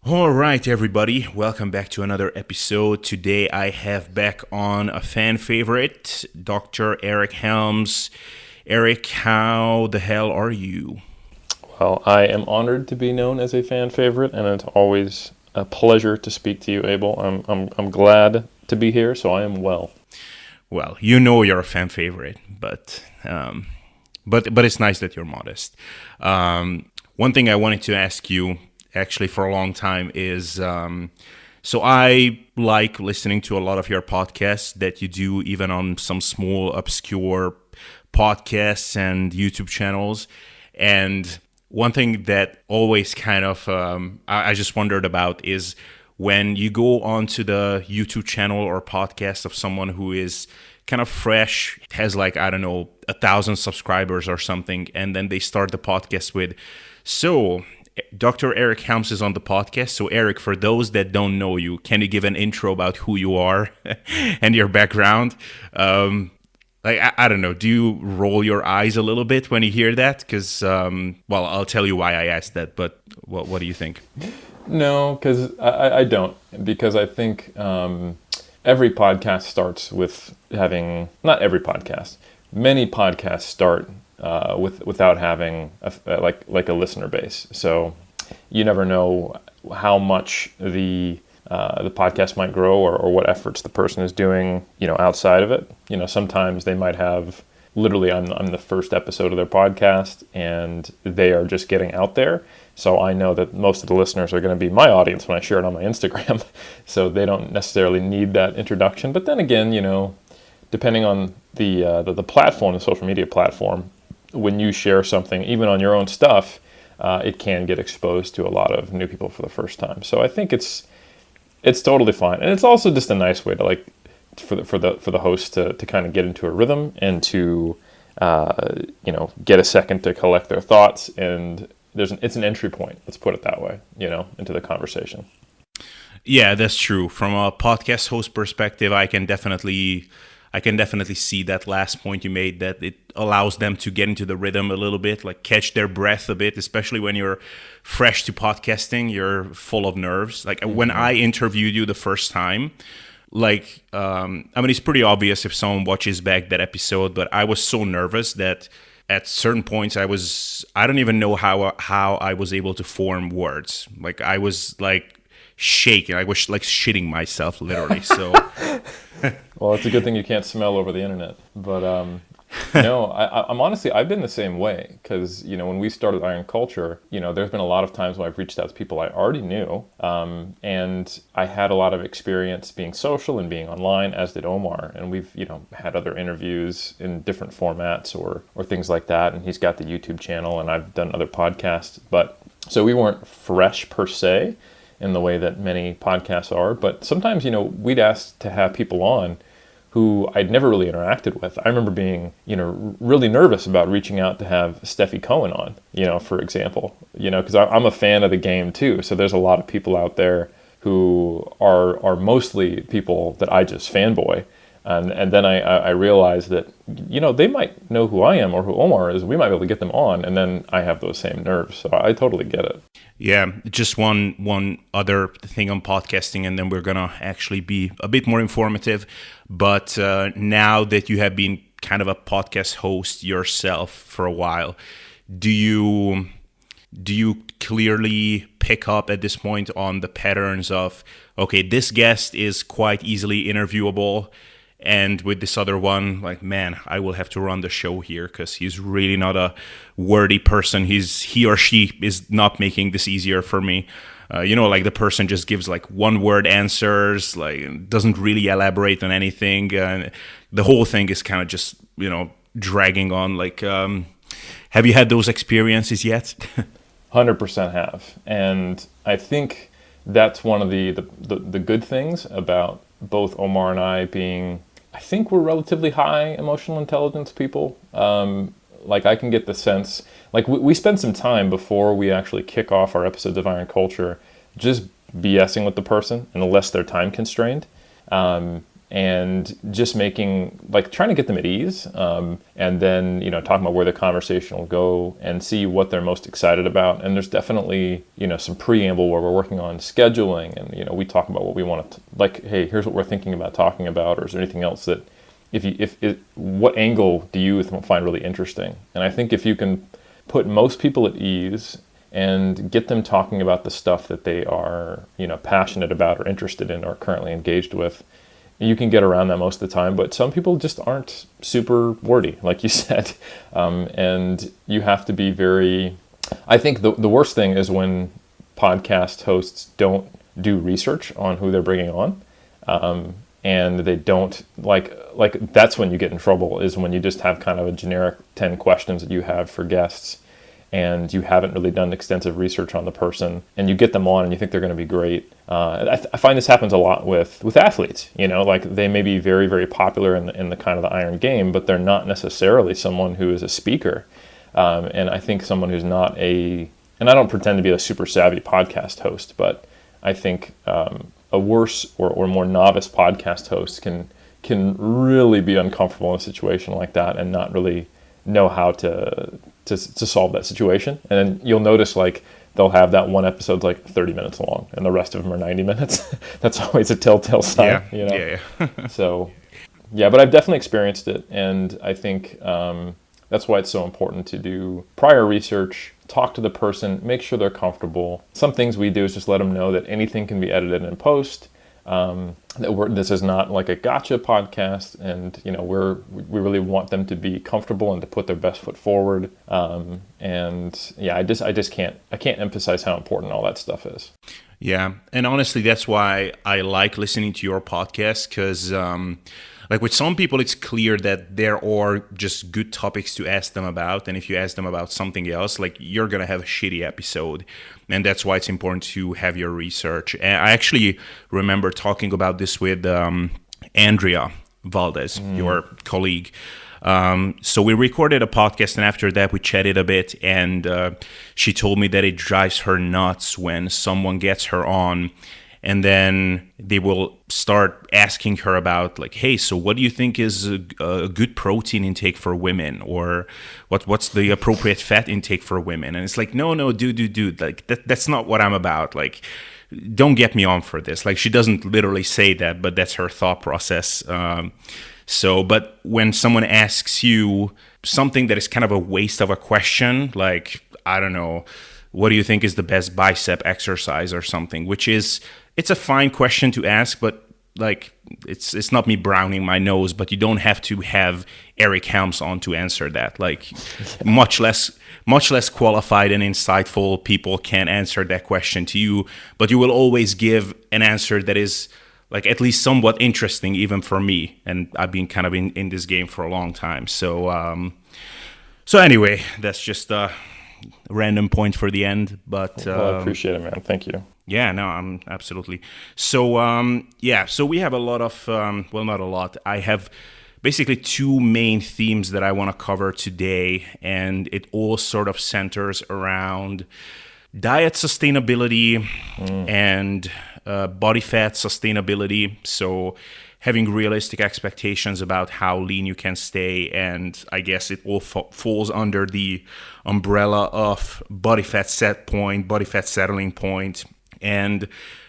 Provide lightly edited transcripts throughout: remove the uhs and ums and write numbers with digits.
All right, everybody, welcome back to another episode. Today I have back on a fan favorite, Dr. Eric Helms. Eric, how the hell are you? Well, I am honored to be known as a fan favorite, and it's always a pleasure to speak to you, Abel. I'm glad to be here, so I am well. Well, you know you're a fan favorite, but it's nice that you're modest. One thing I wanted to ask you, actually, for a long time is so I like listening to a lot of your podcasts that you do, even on some small, obscure podcasts and YouTube channels. And one thing that always kind of I just wondered about is when you go onto the YouTube channel or podcast of someone who is kind of fresh, has like, I don't know, 1,000 subscribers or something, and then they start the podcast with, so Dr. Eric Helms is on the podcast. So Eric, for those that don't know you, can you give an intro about who you are and your background? I don't know, do you roll your eyes a little bit when you hear that? Because, well, I'll tell you why I asked that, but what do you think? No, because I don't, because I think every podcast starts with having, not every podcast, many podcasts start without having like a listener base. So you never know how much the podcast might grow, or what efforts the person is doing, outside of it. Sometimes they might have literally I'm the first episode of their podcast and they are just getting out there. So I know that most of the listeners are going to be my audience when I share it on my Instagram. So they don't necessarily need that introduction. But then again, depending on the platform, the social media platform, when you share something, even on your own stuff, it can get exposed to a lot of new people for the first time. So I think it's totally fine, and it's also just a nice way to for the host to kind of get into a rhythm and to get a second to collect their thoughts, and it's an entry point. Let's put it that way, into the conversation. Yeah, that's true. From a podcast host perspective, I can definitely see that last point you made, that it allows them to get into the rhythm a little bit, like catch their breath a bit, especially when you're fresh to podcasting, you're full of nerves. Like when I interviewed you the first time, it's pretty obvious if someone watches back that episode, but I was so nervous that at certain points I don't even know how I was able to form words. Like I was like shaking. I was like shitting myself literally. So well, it's a good thing you can't smell over the internet. But no, I'm honestly, I've been the same way, because when we started Iron Culture, there's been a lot of times when I've reached out to people I already knew, and I had a lot of experience being social and being online, as did Omar, and we've had other interviews in different formats or things like that, and he's got the YouTube channel, and I've done other podcasts, but so we weren't fresh per se in the way that many podcasts are, but sometimes we'd ask to have people on who I'd never really interacted with. I remember being, really nervous about reaching out to have Steffi Cohen on, for example, because I'm a fan of the game too. So there's a lot of people out there who are mostly people that I just fanboy. And then I realized that, they might know who I am or who Omar is. We might be able to get them on. And then I have those same nerves. So I totally get it. yeah, just one other thing on podcasting, and then we're gonna actually be a bit more informative. But now that you have been kind of a podcast host yourself for a while, do you clearly pick up at this point on the patterns of, okay, this guest is quite easily interviewable, and with this other one, like, man, I will have to run the show here because he's really not a worthy person. He or she is not making this easier for me. Like the person just gives like one word answers, like doesn't really elaborate on anything. The whole thing is kind of just, dragging on. Like, have you had those experiences yet? 100% have. And I think that's one of the good things about both Omar and I being, I think we're relatively high emotional intelligence people. Like I can get the sense, like we spend some time before we actually kick off our episodes of Iron Culture just BSing with the person, unless they're time constrained. and just making, like, trying to get them at ease, and then, talking about where the conversation will go and see what they're most excited about. And there's definitely, some preamble where we're working on scheduling, and, we talk about what we want to, like, hey, here's what we're thinking about talking about, or is there anything else that, what angle do you find really interesting? And I think if you can put most people at ease and get them talking about the stuff that they are, passionate about or interested in or currently engaged with, you can get around that most of the time. But some people just aren't super wordy, like you said. And you have to be very, I think the worst thing is when podcast hosts don't do research on who they're bringing on. And they don't, like that's when you get in trouble, is when you just have kind of a generic 10 questions that you have for guests, and you haven't really done extensive research on the person, and you get them on and you think they're going to be great. I find this happens a lot with athletes, like they may be very, very popular in the kind of the iron game, but they're not necessarily someone who is a speaker. And I think someone who's not and I don't pretend to be a super savvy podcast host, but I think a worse or more novice podcast host can really be uncomfortable in a situation like that and not really know how to solve that situation. And then you'll notice, like, they'll have that one episode's like 30 minutes long and the rest of them are 90 minutes. That's always a telltale sign. Yeah. So yeah, but I've definitely experienced it, and I think that's why it's so important to do prior research, talk to the person, make sure they're comfortable. Some things we do is just let them know that anything can be edited in post. This is not like a gotcha podcast, and we really want them to be comfortable and to put their best foot forward. And yeah, I can't emphasize how important all that stuff is. Yeah, and honestly, that's why I like listening to your podcast, because like with some people, it's clear that there are just good topics to ask them about. And if you ask them about something else, like, you're going to have a shitty episode. And that's why it's important to have your research. And I actually remember talking about this with Andrea Valdez, your colleague. So we recorded a podcast, and after that we chatted a bit, and she told me that it drives her nuts when someone gets her on and then they will start asking her about, like, hey, so what do you think is a good protein intake for women, or what's the appropriate fat intake for women? And it's like, no, dude, like that's not what I'm about. Like, don't get me on for this. Like, she doesn't literally say that, but that's her thought process. But when someone asks you something that is kind of a waste of a question, like, I don't know, what do you think is the best bicep exercise or something, which is, it's a fine question to ask, but like, it's not me browning my nose, but you don't have to have Eric Helms on to answer that. Like, much less qualified and insightful people can answer that question to you, but you will always give an answer that is, like, at least somewhat interesting, even for me. And I've been kind of in this game for a long time. So anyway, that's just a random point for the end. But well, I appreciate it, man. Thank you. Yeah, no, I'm absolutely. So so we have a lot of, well, not a lot. I have basically two main themes that I want to cover today, and it all sort of centers around diet sustainability and body fat sustainability. So having realistic expectations about how lean you can stay, and I guess it all falls under the umbrella of body fat set point, body fat settling point. And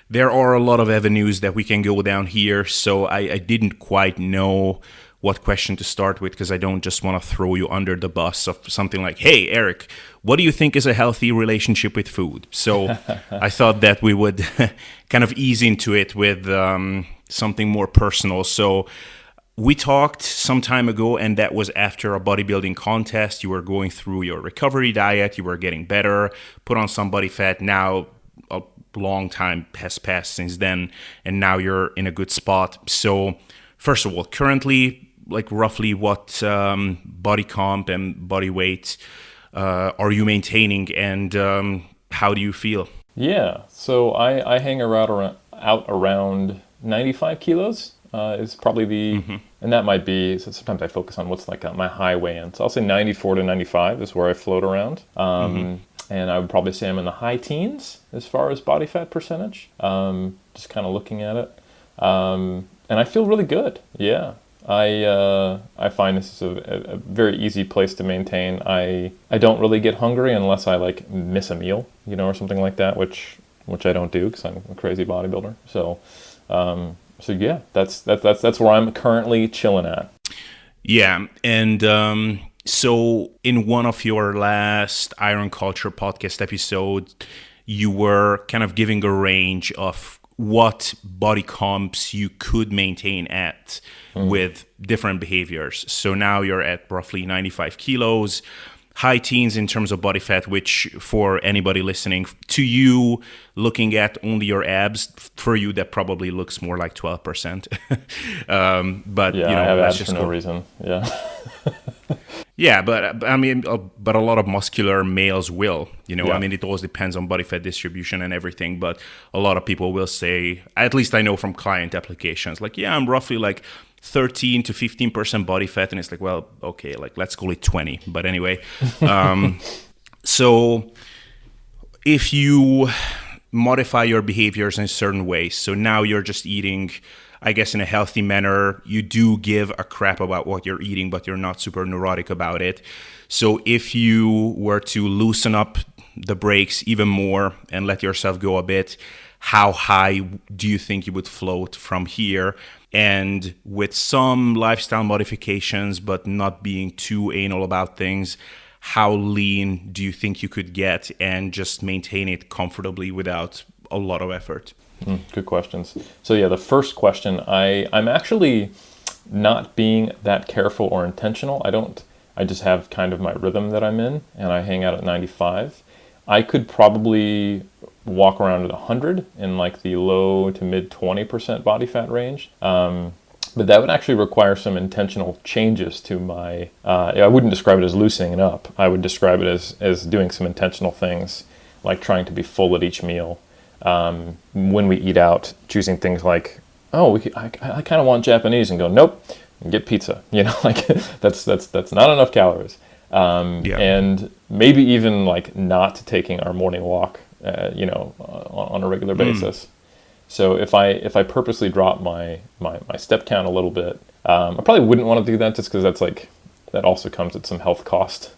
there are a lot of avenues that we can go down here, so I didn't quite know what question to start with, because I don't just want to throw you under the bus of something like, hey, Eric, what do you think is a healthy relationship with food? So I thought that we would kind of ease into it with something more personal. So we talked some time ago, and that was after a bodybuilding contest. You were going through your recovery diet, you were getting better, put on some body fat. Now a long time has passed since then, and now you're in a good spot. So first of all, currently, like, roughly what body comp and body weight are you maintaining, and how do you feel? Yeah, so I hang out around 95 kilos is probably the, and that might be, so sometimes I focus on what's like my high weigh-in. So I'll say 94 to 95 is where I float around. And I would probably say I'm in the high teens as far as body fat percentage, just kind of looking at it. and I feel really good. Yeah. I find this is a very easy place to maintain. I don't really get hungry unless I like miss a meal, or something like that, which I don't do because I'm a crazy bodybuilder. So yeah, that's where I'm currently chilling at. Yeah, and so in one of your last Iron Culture podcast episodes, you were kind of giving a range of what body comps you could maintain at with different behaviors. So now you're at roughly 95 kilos, high teens in terms of body fat, which for anybody listening to you, looking at only your abs, for you that probably looks more like 12%. But yeah, I have abs for no reason. Yeah. Yeah, but I mean, but a lot of muscular males will, Yeah. I mean, it always depends on body fat distribution and everything, but a lot of people will say, at least I know from client applications, like, yeah, I'm roughly like 13 to 15% body fat. And it's like, well, okay, like let's call it 20. But anyway, so if you modify your behaviors in certain ways, so now you're just eating, I guess, in a healthy manner, you do give a crap about what you're eating, but you're not super neurotic about it. So if you were to loosen up the brakes even more and let yourself go a bit, how high do you think you would float from here? And with some lifestyle modifications, but not being too anal about things, how lean do you think you could get and just maintain it comfortably without a lot of effort? Good questions. So yeah, the first question, I'm actually not being that careful or intentional. I just have kind of my rhythm that I'm in, and I hang out at 95. I could probably walk around at 100 in like the low to mid 20% body fat range. But that would actually require some intentional changes to my, I wouldn't describe it as loosening up. I would describe it as doing some intentional things, like trying to be full at each meal. When we eat out, choosing things like, I kind of want Japanese, and go, nope, get pizza. Like that's not enough calories. And maybe even like not taking our morning walk, on a regular basis. So if I purposely drop my step count a little bit, I probably wouldn't want to do that just because that also comes at some health cost.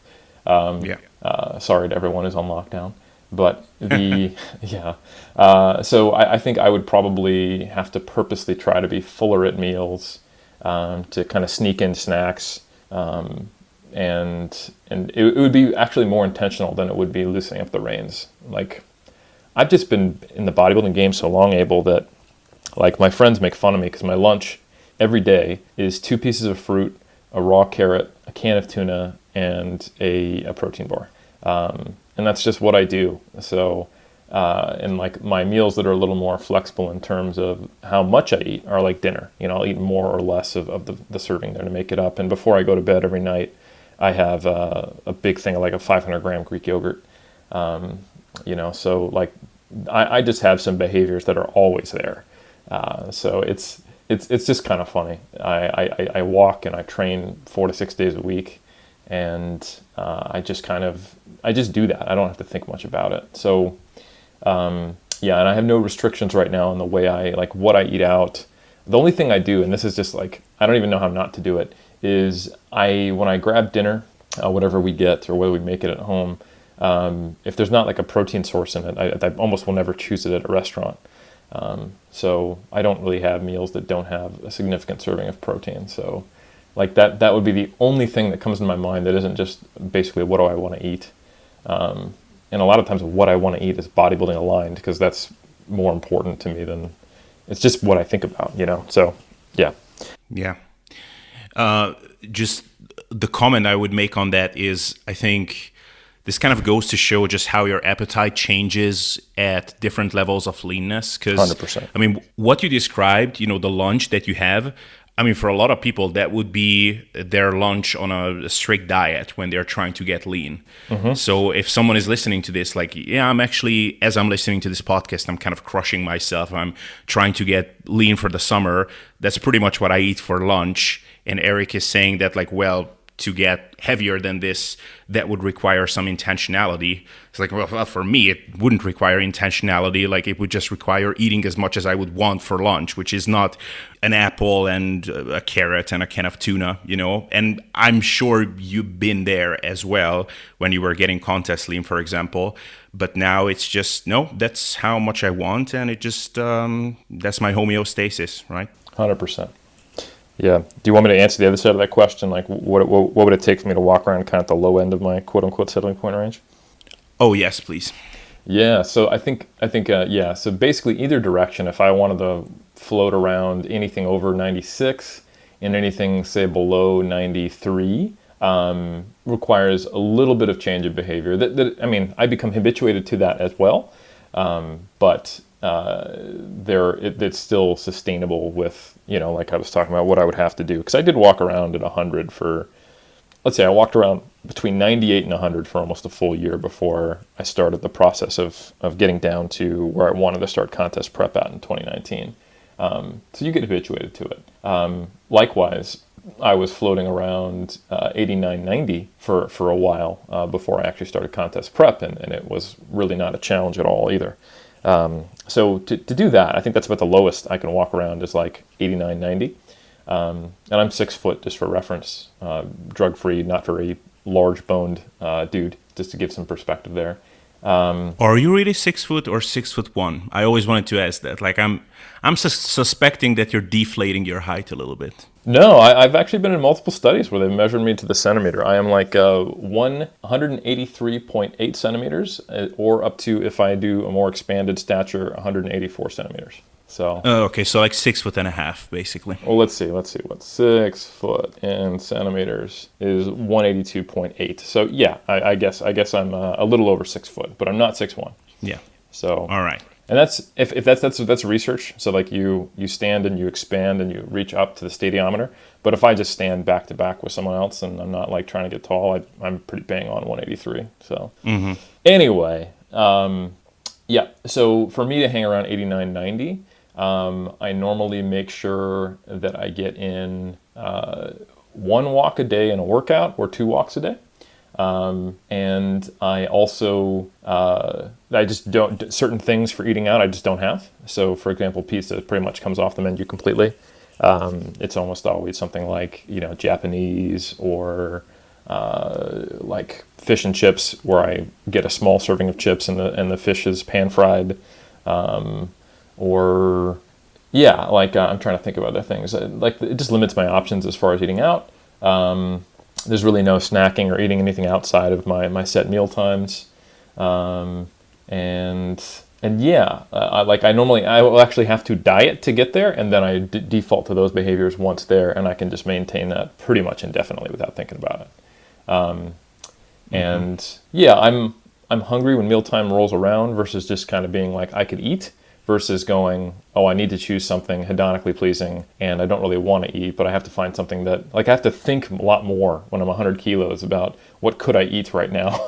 Sorry to everyone who's on lockdown. But so I think I would probably have to purposely try to be fuller at meals, to kind of sneak in snacks, and it would be actually more intentional than it would be loosening up the reins. Like, I've just been in the bodybuilding game so long, Abel, that like my friends make fun of me because my lunch every day is 2 pieces of fruit, a raw carrot, a can of tuna, and a protein bar. And that's just what I do. So, and like my meals that are a little more flexible in terms of how much I eat are like dinner. I'll eat more or less of the serving there to make it up. And before I go to bed every night, I have a big thing of like a 500 gram Greek yogurt. So like I just have some behaviors that are always there. So it's just kind of funny. I walk and I train 4 to 6 days a week, and I just do that. I don't have to think much about it. So and I have no restrictions right now in the way what I eat out. The only thing I do, and this is just like, I don't even know how not to do it, is when I grab dinner, whatever we get or whether we make it at home, if there's not like a protein source in it, I almost will never choose it at a restaurant. So I don't really have meals that don't have a significant serving of protein. So like that would be the only thing that comes to my mind that isn't just basically what do I want to eat. And a lot of times what I want to eat is bodybuilding aligned, because that's more important to me than, it's just what I think about, So yeah. Yeah. Just the comment I would make on that is, I think this kind of goes to show just how your appetite changes at different levels of leanness. Because 100%. I mean, what you described, the lunch that you have, I mean, for a lot of people, that would be their lunch on a strict diet when they're trying to get lean. Mm-hmm. So if someone is listening to this, like, yeah, I'm actually, as I'm listening to this podcast, I'm kind of crushing myself. I'm trying to get lean for the summer. That's pretty much what I eat for lunch. And Eric is saying that, like, well, to get heavier than this, that would require some intentionality. It's like, well, for me, it wouldn't require intentionality. Like, it would just require eating as much as I would want for lunch, which is not an apple and a carrot and a can of tuna, And I'm sure you've been there as well when you were getting contest lean, for example. But now it's just, no, that's how much I want. And it just, that's my homeostasis, right? 100%. Yeah. Do you want me to answer the other side of that question? Like, what would it take for me to walk around kind of at the low end of my quote unquote settling point range? Oh, yes, please. Yeah. So I think, yeah. So basically either direction, if I wanted to float around anything over 96 and anything, say, below 93, requires a little bit of change of behavior. I become habituated to that as well. But it's still sustainable with, like I was talking about, what I would have to do. Because I did walk around at 100 for, let's say I walked around between 98 and 100 for almost a full year before I started the process of getting down to where I wanted to start contest prep at in 2019. So you get habituated to it. Likewise, I was floating around 89, 90 for a while before I actually started contest prep, and it was really not a challenge at all either. So to do that, I think that's about the lowest I can walk around is like 89, 90. And I'm 6 foot, just for reference, drug-free, not very large-boned dude, just to give some perspective there. Are you really 6 foot or 6'1"? I always wanted to ask that. Like, I'm suspecting that you're deflating your height a little bit. No, I've actually been in multiple studies where they've measured me to the centimeter. I am like 183.8 centimeters, or up to, if I do a more expanded stature, 184 centimeters. So. Okay, so like 6 foot and a half, basically. Well, let's see. What 6 foot in centimeters is 182.8. So yeah, I guess I'm a little over 6 foot, but I'm not 6'1". Yeah. So. All right. And that's if that's research. So like you stand and you expand and you reach up to the stadiometer. But if I just stand back to back with someone else and I'm not like trying to get tall, I'm pretty bang on 183. So Anyway, yeah. So for me to hang around 89, 90, I normally make sure that I get in 1 walk a day in a workout or 2 walks a day. And I also, I just don't, certain things for eating out, I just don't have. So for example, pizza pretty much comes off the menu completely. It's almost always something like, Japanese or, like fish and chips, where I get a small serving of chips and the fish is pan fried. Or yeah, like, I'm trying to think of other things. Like, it just limits my options as far as eating out. There's really no snacking or eating anything outside of my set meal times. And yeah, I will actually have to diet to get there, and then I default to those behaviors once there, and I can just maintain that pretty much indefinitely without thinking about it. And yeah, I'm hungry when mealtime rolls around versus just kind of being like, I could eat, versus going, oh, I need to choose something hedonically pleasing and I don't really want to eat, but I have to find something that, like, I have to think a lot more when I'm 100 kilos about what could I eat right now,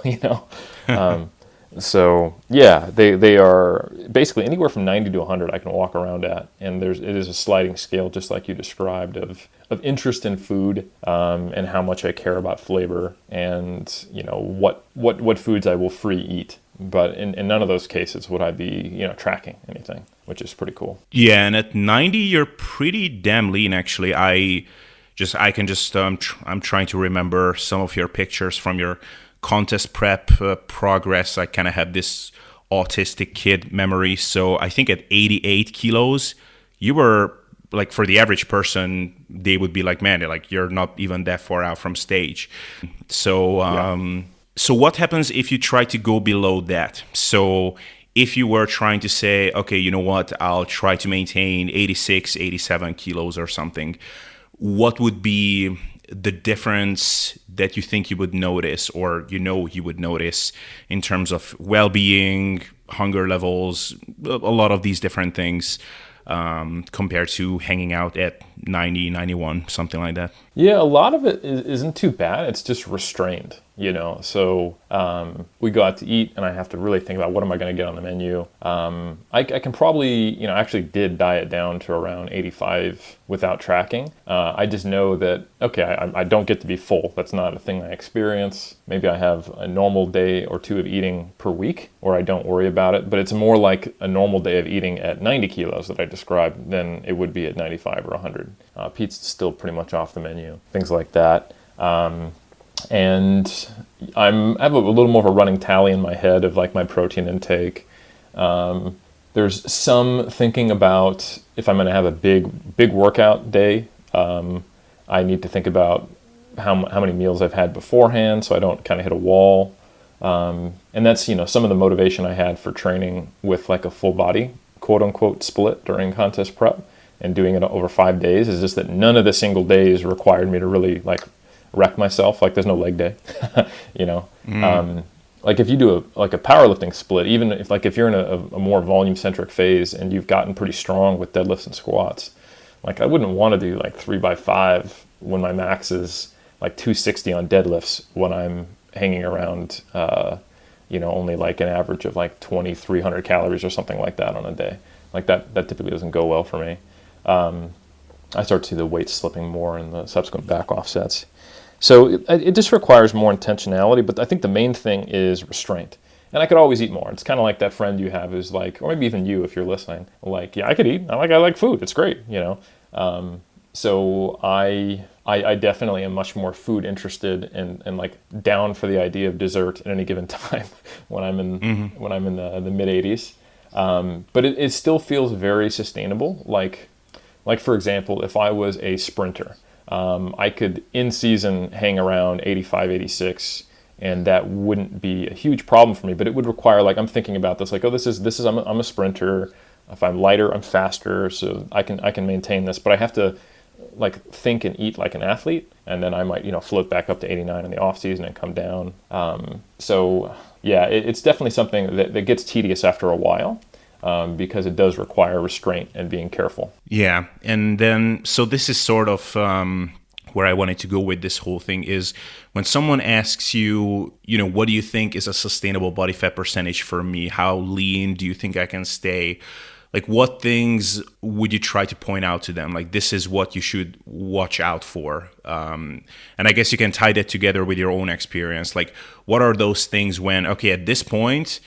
So yeah, they are basically anywhere from 90 to 100 I can walk around at, and it is a sliding scale, just like you described, of interest in food, and how much I care about flavor, and what foods I will free eat. But in none of those cases would I be tracking anything, which is pretty cool. Yeah, and at 90 you're pretty damn lean, actually. I'm trying to remember some of your pictures from your contest prep progress. I kind of have this autistic kid memory. So I think at 88 kilos, you were, like, for the average person, they would be like, man, like, you're not even that far out from stage. So, So what happens if you try to go below that? So if you were trying to say, okay, you know what, I'll try to maintain 86, 87 kilos or something, what would be the difference that you think you would notice, or you would notice, in terms of well-being, hunger levels, a lot of these different things, compared to hanging out at 90, 91, something like that? Yeah, a lot of it isn't too bad. It's just restrained. So we go out to eat, and I have to really think about what am I going to get on the menu. I can probably, actually did diet down to around 85 without tracking. I just know that, okay, I don't get to be full. That's not a thing I experience. Maybe I have a normal day or two of eating per week, or I don't worry about it. But it's more like a normal day of eating at 90 kilos that I described than it would be at 95 or 100. Pizza's still pretty much off the menu, things like that. And I have a little more of a running tally in my head of like my protein intake. There's some thinking about if I'm going to have a big workout day, I need to think about how many meals I've had beforehand so I don't kind of hit a wall. And that's, some of the motivation I had for training with like a full body, quote unquote, split during contest prep and doing it over 5 days is just that none of the single days required me to really like wreck myself. Like there's no leg day, like if you do a powerlifting split, even if you're in a more volume centric phase and you've gotten pretty strong with deadlifts and squats, like I wouldn't want to do like 3x5 when my max is like 260 on deadlifts when I'm hanging around, only like an average of like 2,300 calories or something like that on a day. Like that typically doesn't go well for me. I start to see the weight slipping more in the subsequent back offsets. So it just requires more intentionality, but I think the main thing is restraint. And I could always eat more. It's kind of like that friend you have who's like, or maybe even you if you're listening, like, yeah, I could eat. I like food. It's great, So I definitely am much more food interested and like down for the idea of dessert at any given time when I'm in the mid 80s. But it still feels very sustainable. Like for example, if I was a sprinter, I could in season hang around 85, 86, and that wouldn't be a huge problem for me. But it would require, like, I'm thinking about this, like, oh, this is I'm a sprinter. If I'm lighter, I'm faster, so I can maintain this. But I have to like think and eat like an athlete, and then I might float back up to 89 in the off season and come down. So yeah, it's definitely something that gets tedious after a while. Because it does require restraint and being careful. Yeah, and then so this is sort of where I wanted to go with this whole thing is when someone asks you, what do you think is a sustainable body fat percentage for me? How lean do you think I can stay? Like, what things would you try to point out to them? Like, this is what you should watch out for. And I guess you can tie that together with your own experience. Like, what are those things when, okay, at this point,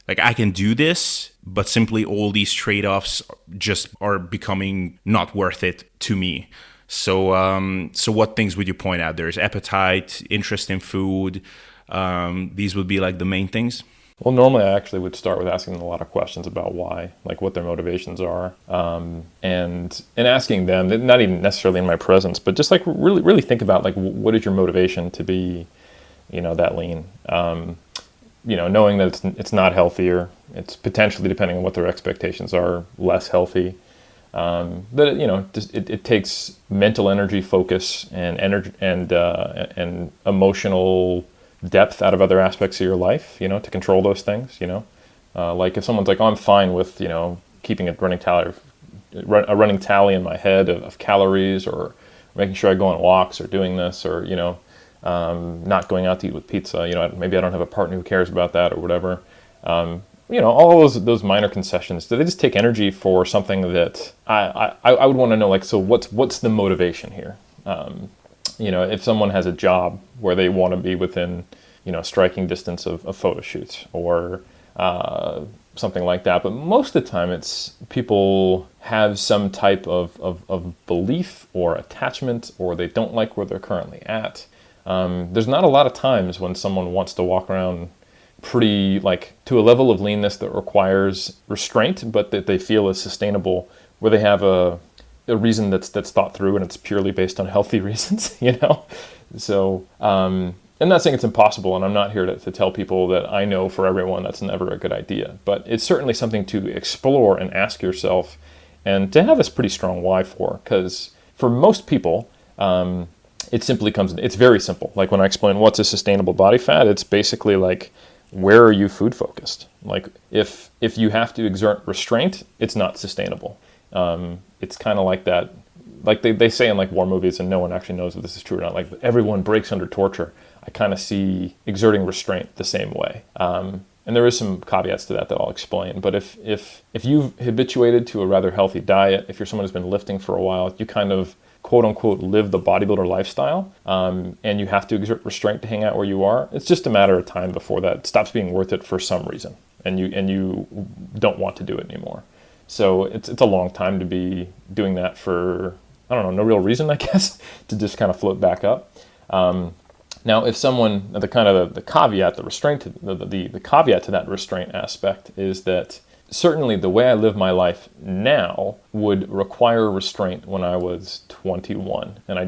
like I can do this, but simply all these trade-offs just are becoming not worth it to me. So what things would you point out? There's appetite, interest in food. These would be like the main things. Well, normally I actually would start with asking them a lot of questions about why, like what their motivations are, and asking them, not even necessarily in my presence, but just like really think about like what is your motivation to be, that lean. Knowing that it's not healthier, it's potentially, depending on what their expectations are, less healthy. That it takes mental energy, focus, and energy and emotional depth out of other aspects of your life. To control those things. Like if someone's like, oh, I'm fine with keeping a running tally in my head of calories, or making sure I go on walks, or doing this, or not going out to eat with pizza. Maybe I don't have a partner who cares about that or whatever. All those minor concessions. Do they just take energy for something that I would want to know? Like, so what's the motivation here? If someone has a job where they want to be within striking distance of photo shoots or something like that. But most of the time, it's people have some type of belief or attachment, or they don't like where they're currently at. There's not a lot of times when someone wants to walk around pretty, like, to a level of leanness that requires restraint, but that they feel is sustainable, where they have a reason that's thought through and it's purely based on healthy reasons, So, I'm not saying it's impossible, and I'm not here to tell people that I know for everyone that's never a good idea, but it's certainly something to explore and ask yourself, and to have this pretty strong why for, because for most people, it's very simple. Like when I explain what's a sustainable body fat, it's basically like, where are you food focused? Like if you have to exert restraint, it's not sustainable. It's kind of like that, like they say in like war movies, and no one actually knows if this is true or not, like everyone breaks under torture. I kind of see exerting restraint the same way. And there is some caveats to that I'll explain. But if you've habituated to a rather healthy diet, if you're someone who's been lifting for a while, you kind of quote unquote live the bodybuilder lifestyle, and you have to exert restraint to hang out where you are, it's just a matter of time before that stops being worth it for some reason, and you don't want to do it anymore. So it's a long time to be doing that for, I don't know, no real reason, I guess, to just kind of float back up. Now, if someone, the caveat, the caveat to that restraint aspect is that certainly the way I live my life now would require restraint when I was 21, and I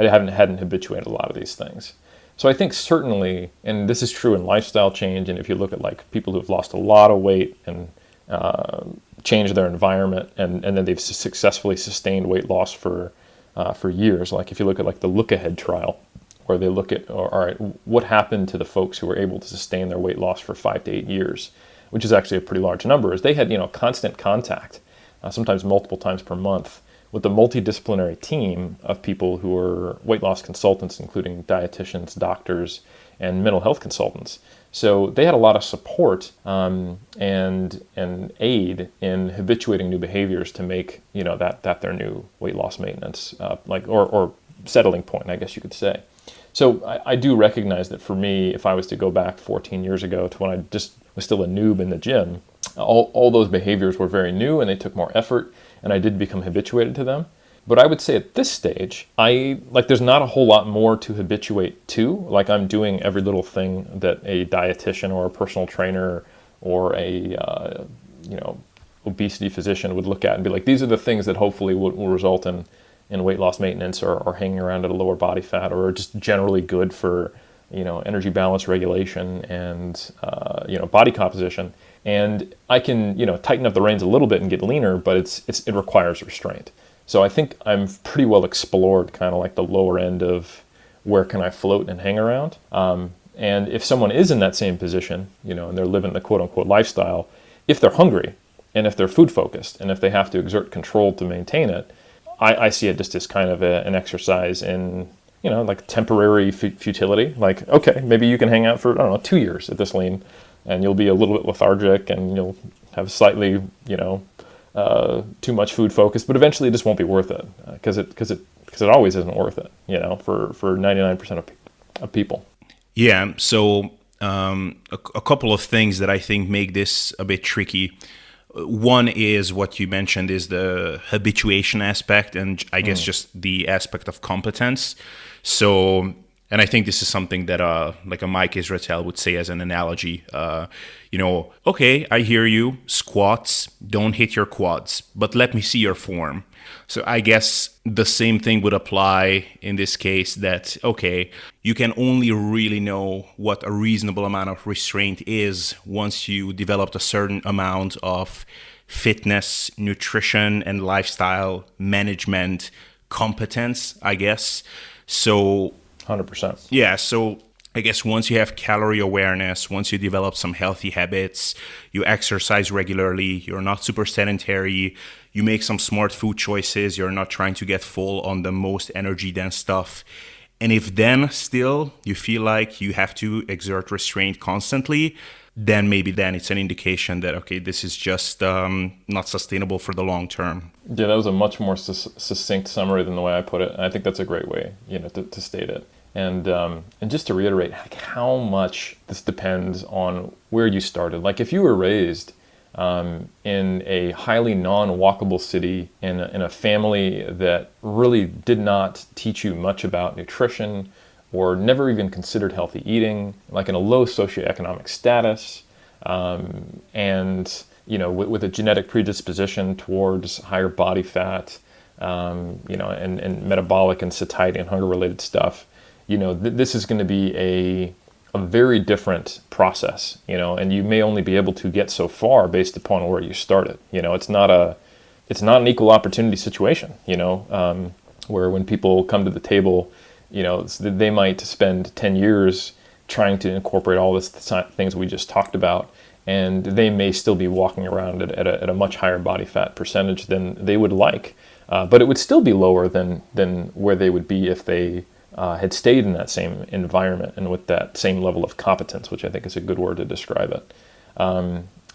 hadn't habituated a lot of these things. So I think certainly, and this is true in lifestyle change, and if you look at like people who've lost a lot of weight and changed their environment, and then they've successfully sustained weight loss for years, like if you look at like the Look Ahead trial, where they look at, all right, what happened to the folks who were able to sustain their weight loss for 5 to 8 years, which is actually a pretty large number, is they had, constant contact, sometimes multiple times per month, with a multidisciplinary team of people who were weight loss consultants, including dietitians, doctors, and mental health consultants. So they had a lot of support and aid in habituating new behaviors to make, that their new weight loss maintenance, or settling point, I guess you could say. So I do recognize that for me, if I was to go back 14 years ago to when I just was still a noob in the gym, all those behaviors were very new and they took more effort, and I did become habituated to them. But I would say at this stage, there's not a whole lot more to habituate to. Like I'm doing every little thing that a dietitian or a personal trainer or a obesity physician would look at and be like, these are the things that hopefully will result in weight loss maintenance or hanging around at a lower body fat, or just generally good for energy balance regulation and body composition. And I can tighten up the reins a little bit and get leaner, but it requires restraint. So I think I'm pretty well explored kind of like the lower end of where can I float and hang around. And if someone is in that same position, and they're living the quote unquote lifestyle, if they're hungry and if they're food focused and if they have to exert control to maintain it, I see it just as kind of an exercise in, like temporary futility. Like, okay, maybe you can hang out for, 2 years at this lean, and you'll be a little bit lethargic and you'll have slightly, too much food focus, but eventually it just won't be worth it because it always isn't worth it, for 99% of people. Yeah. So a couple of things that I think make this a bit tricky. One is what you mentioned is the habituation aspect, and I guess just the aspect of competence. So, and I think this is something that like a Mike Israetel would say as an analogy. Okay, I hear you, squats, don't hit your quads, but let me see your form. So I guess the same thing would apply in this case, that, okay, you can only really know what a reasonable amount of restraint is once you developed a certain amount of fitness, nutrition, and lifestyle management competence, I guess. So 100%. Yeah, so I guess once you have calorie awareness, once you develop some healthy habits, you exercise regularly, you're not super sedentary, you make some smart food choices, you're not trying to get full on the most energy dense stuff. And if then still you feel like you have to exert restraint constantly, then it's an indication that, okay, this is just not sustainable for the long term. Yeah, that was a much more succinct summary than the way I put it. And I think that's a great way, to state it. And just to reiterate how much this depends on where you started. Like if you were raised in a highly non-walkable city, in a family that really did not teach you much about nutrition or never even considered healthy eating, like in a low socioeconomic status, and with a genetic predisposition towards higher body fat, and metabolic and satiety and hunger-related stuff, this is going to be a very different process, and you may only be able to get so far based upon where you started. It's not an equal opportunity situation, where when people come to the table, they might spend 10 years trying to incorporate all these things we just talked about, and they may still be walking around at a much higher body fat percentage than they would like, but it would still be lower than where they would be if they had stayed in that same environment and with that same level of competence, which I think is a good word to describe it.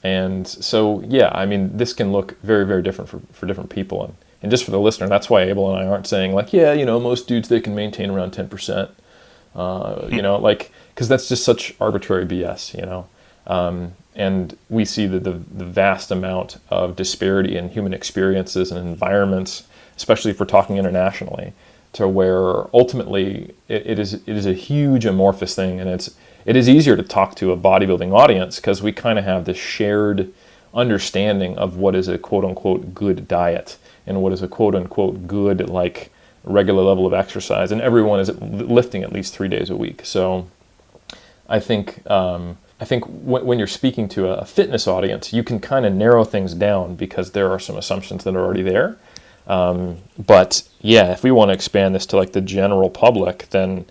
And so, yeah, I mean, this can look very, very different for different people. And just for the listener, that's why Abel and I aren't saying like, yeah, most dudes, they can maintain around 10%, because that's just such arbitrary BS, and we see the vast amount of disparity in human experiences and environments, especially if we're talking internationally, to where ultimately it is a huge amorphous thing, and it is easier to talk to a bodybuilding audience because we kind of have this shared understanding of what is a quote-unquote good diet and what is a quote-unquote good regular level of exercise, and everyone is lifting at least 3 days a week. So I think when you're speaking to a fitness audience, you can kind of narrow things down because there are some assumptions that are already there. But yeah, if we want to expand this to the general public, then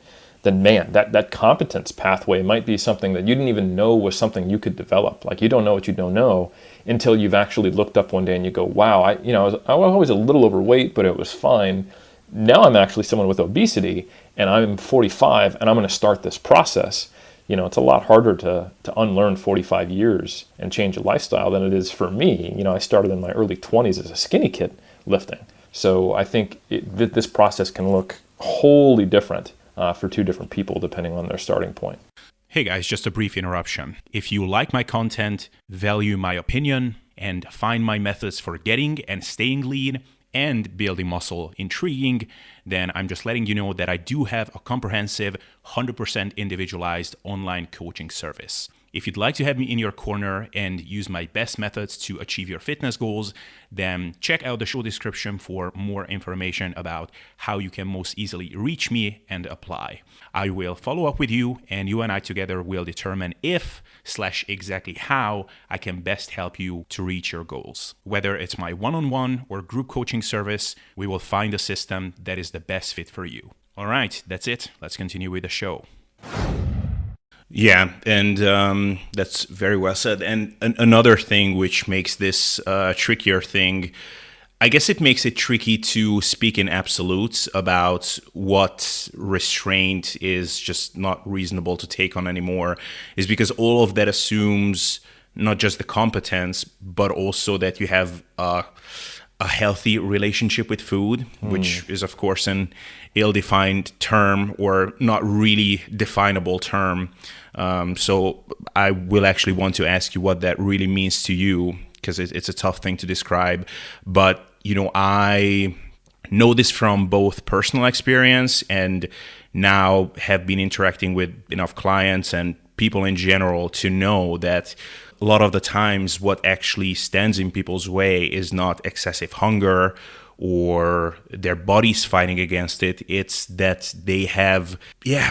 man, that competence pathway might be something that you didn't even know was something you could develop. You don't know what you don't know until you've actually looked up one day and you go, wow, I was always a little overweight, but it was fine. Now I'm actually someone with obesity and I'm 45 and I'm going to start this process. It's a lot harder to unlearn 45 years and change a lifestyle than it is for me. I started in my early 20s as a skinny kid lifting. So I think this process can look wholly different for two different people depending on their starting point. Hey guys, just a brief interruption. If you like my content, value my opinion, and find my methods for getting and staying lean and building muscle intriguing, then I'm just letting you know that I do have a comprehensive, 100% individualized online coaching service. If you'd like to have me in your corner and use my best methods to achieve your fitness goals, then check out the show description for more information about how you can most easily reach me and apply. I will follow up with you, and you and I together will determine if/exactly how I can best help you to reach your goals. Whether it's my one-on-one or group coaching service, we will find a system that is the best fit for you. All right, that's it. Let's continue with the show. Yeah, and that's very well said. And another thing which makes this trickier thing, I guess it makes it tricky to speak in absolutes about what restraint is just not reasonable to take on anymore, is because all of that assumes not just the competence, but also that you have a healthy relationship with food, which is, of course, an ill-defined term or not really definable term. So I will actually want to ask you what that really means to you, because it's a tough thing to describe. But, I know this from both personal experience and now have been interacting with enough clients and people in general to know that a lot of the times what actually stands in people's way is not excessive hunger or their body's fighting against it. It's that they have,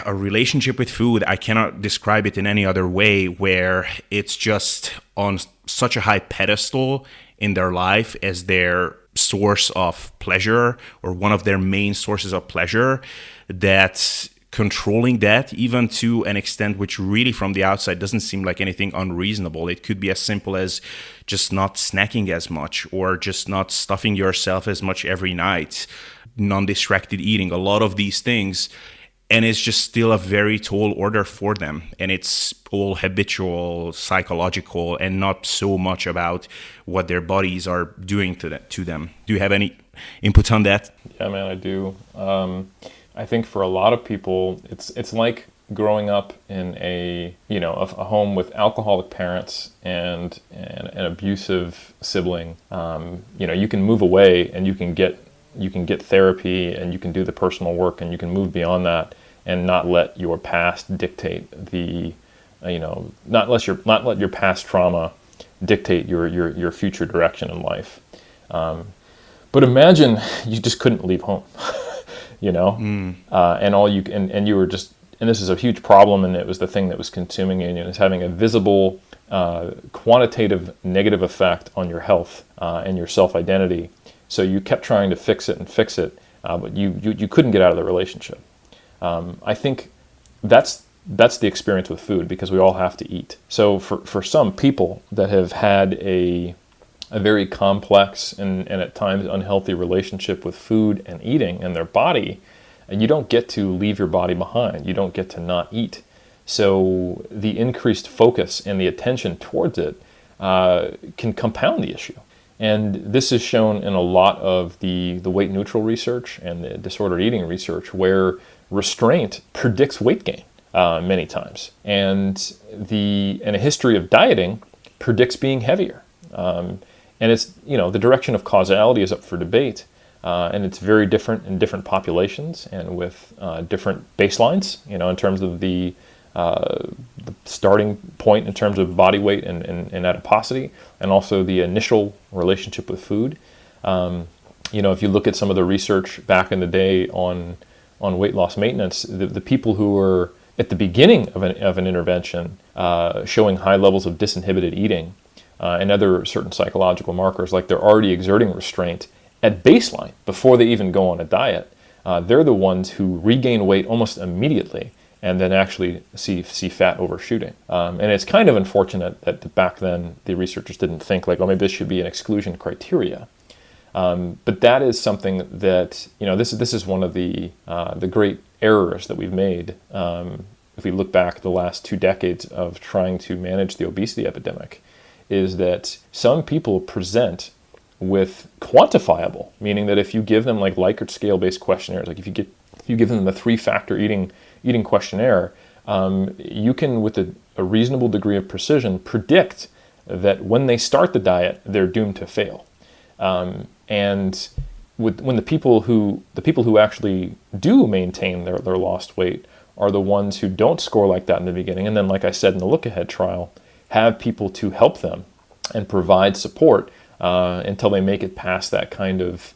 a relationship with food. I cannot describe it in any other way, where it's just on such a high pedestal in their life as their source of pleasure or one of their main sources of pleasure, that controlling that, even to an extent which really from the outside doesn't seem like anything unreasonable. It could be as simple as just not snacking as much or just not stuffing yourself as much every night, non-distracted eating, a lot of these things. And it's just still a very tall order for them. And it's all habitual, psychological, and not so much about what their bodies are doing to them. Do you have any input on that? Yeah, man, I do. I think for a lot of people, it's like growing up in a home with alcoholic parents and an abusive sibling. You can move away and you can get therapy and you can do the personal work and you can move beyond that and not let your past dictate not let your past trauma dictate your future direction in life. But imagine you just couldn't leave home. And all you and you were just, and this is a huge problem, and it was the thing that was consuming you, and it's having a visible, quantitative negative effect on your health and your self-identity. So you kept trying to fix it, but you couldn't get out of the relationship. I think that's the experience with food, because we all have to eat. So for some people that have had a very complex and at times unhealthy relationship with food and eating and their body, and you don't get to leave your body behind. You don't get to not eat. So the increased focus and the attention towards it can compound the issue. And this is shown in a lot of the weight neutral research and the disordered eating research, where restraint predicts weight gain many times. And a history of dieting predicts being heavier. And it's, the direction of causality is up for debate. And it's very different in different populations and with different baselines, in terms of the starting point in terms of body weight and adiposity, and also the initial relationship with food. If you look at some of the research back in the day on weight loss maintenance, the people who were at the beginning of an intervention showing high levels of disinhibited eating and other certain psychological markers, like they're already exerting restraint at baseline before they even go on a diet, they're the ones who regain weight almost immediately and then actually see fat overshooting. And it's kind of unfortunate that back then the researchers didn't think like, maybe this should be an exclusion criteria. But that is something that, this is one of the great errors that we've made if we look back the last 2 decades of trying to manage the obesity epidemic, is that some people present with quantifiable, meaning that if you give them like Likert scale-based questionnaires, like if you give them the 3-factor eating questionnaire, you can, with a reasonable degree of precision, predict that when they start the diet, they're doomed to fail. And when the people who actually do maintain their lost weight are the ones who don't score like that in the beginning, and then, like I said in the Look Ahead trial, have people to help them and provide support until they make it past that kind of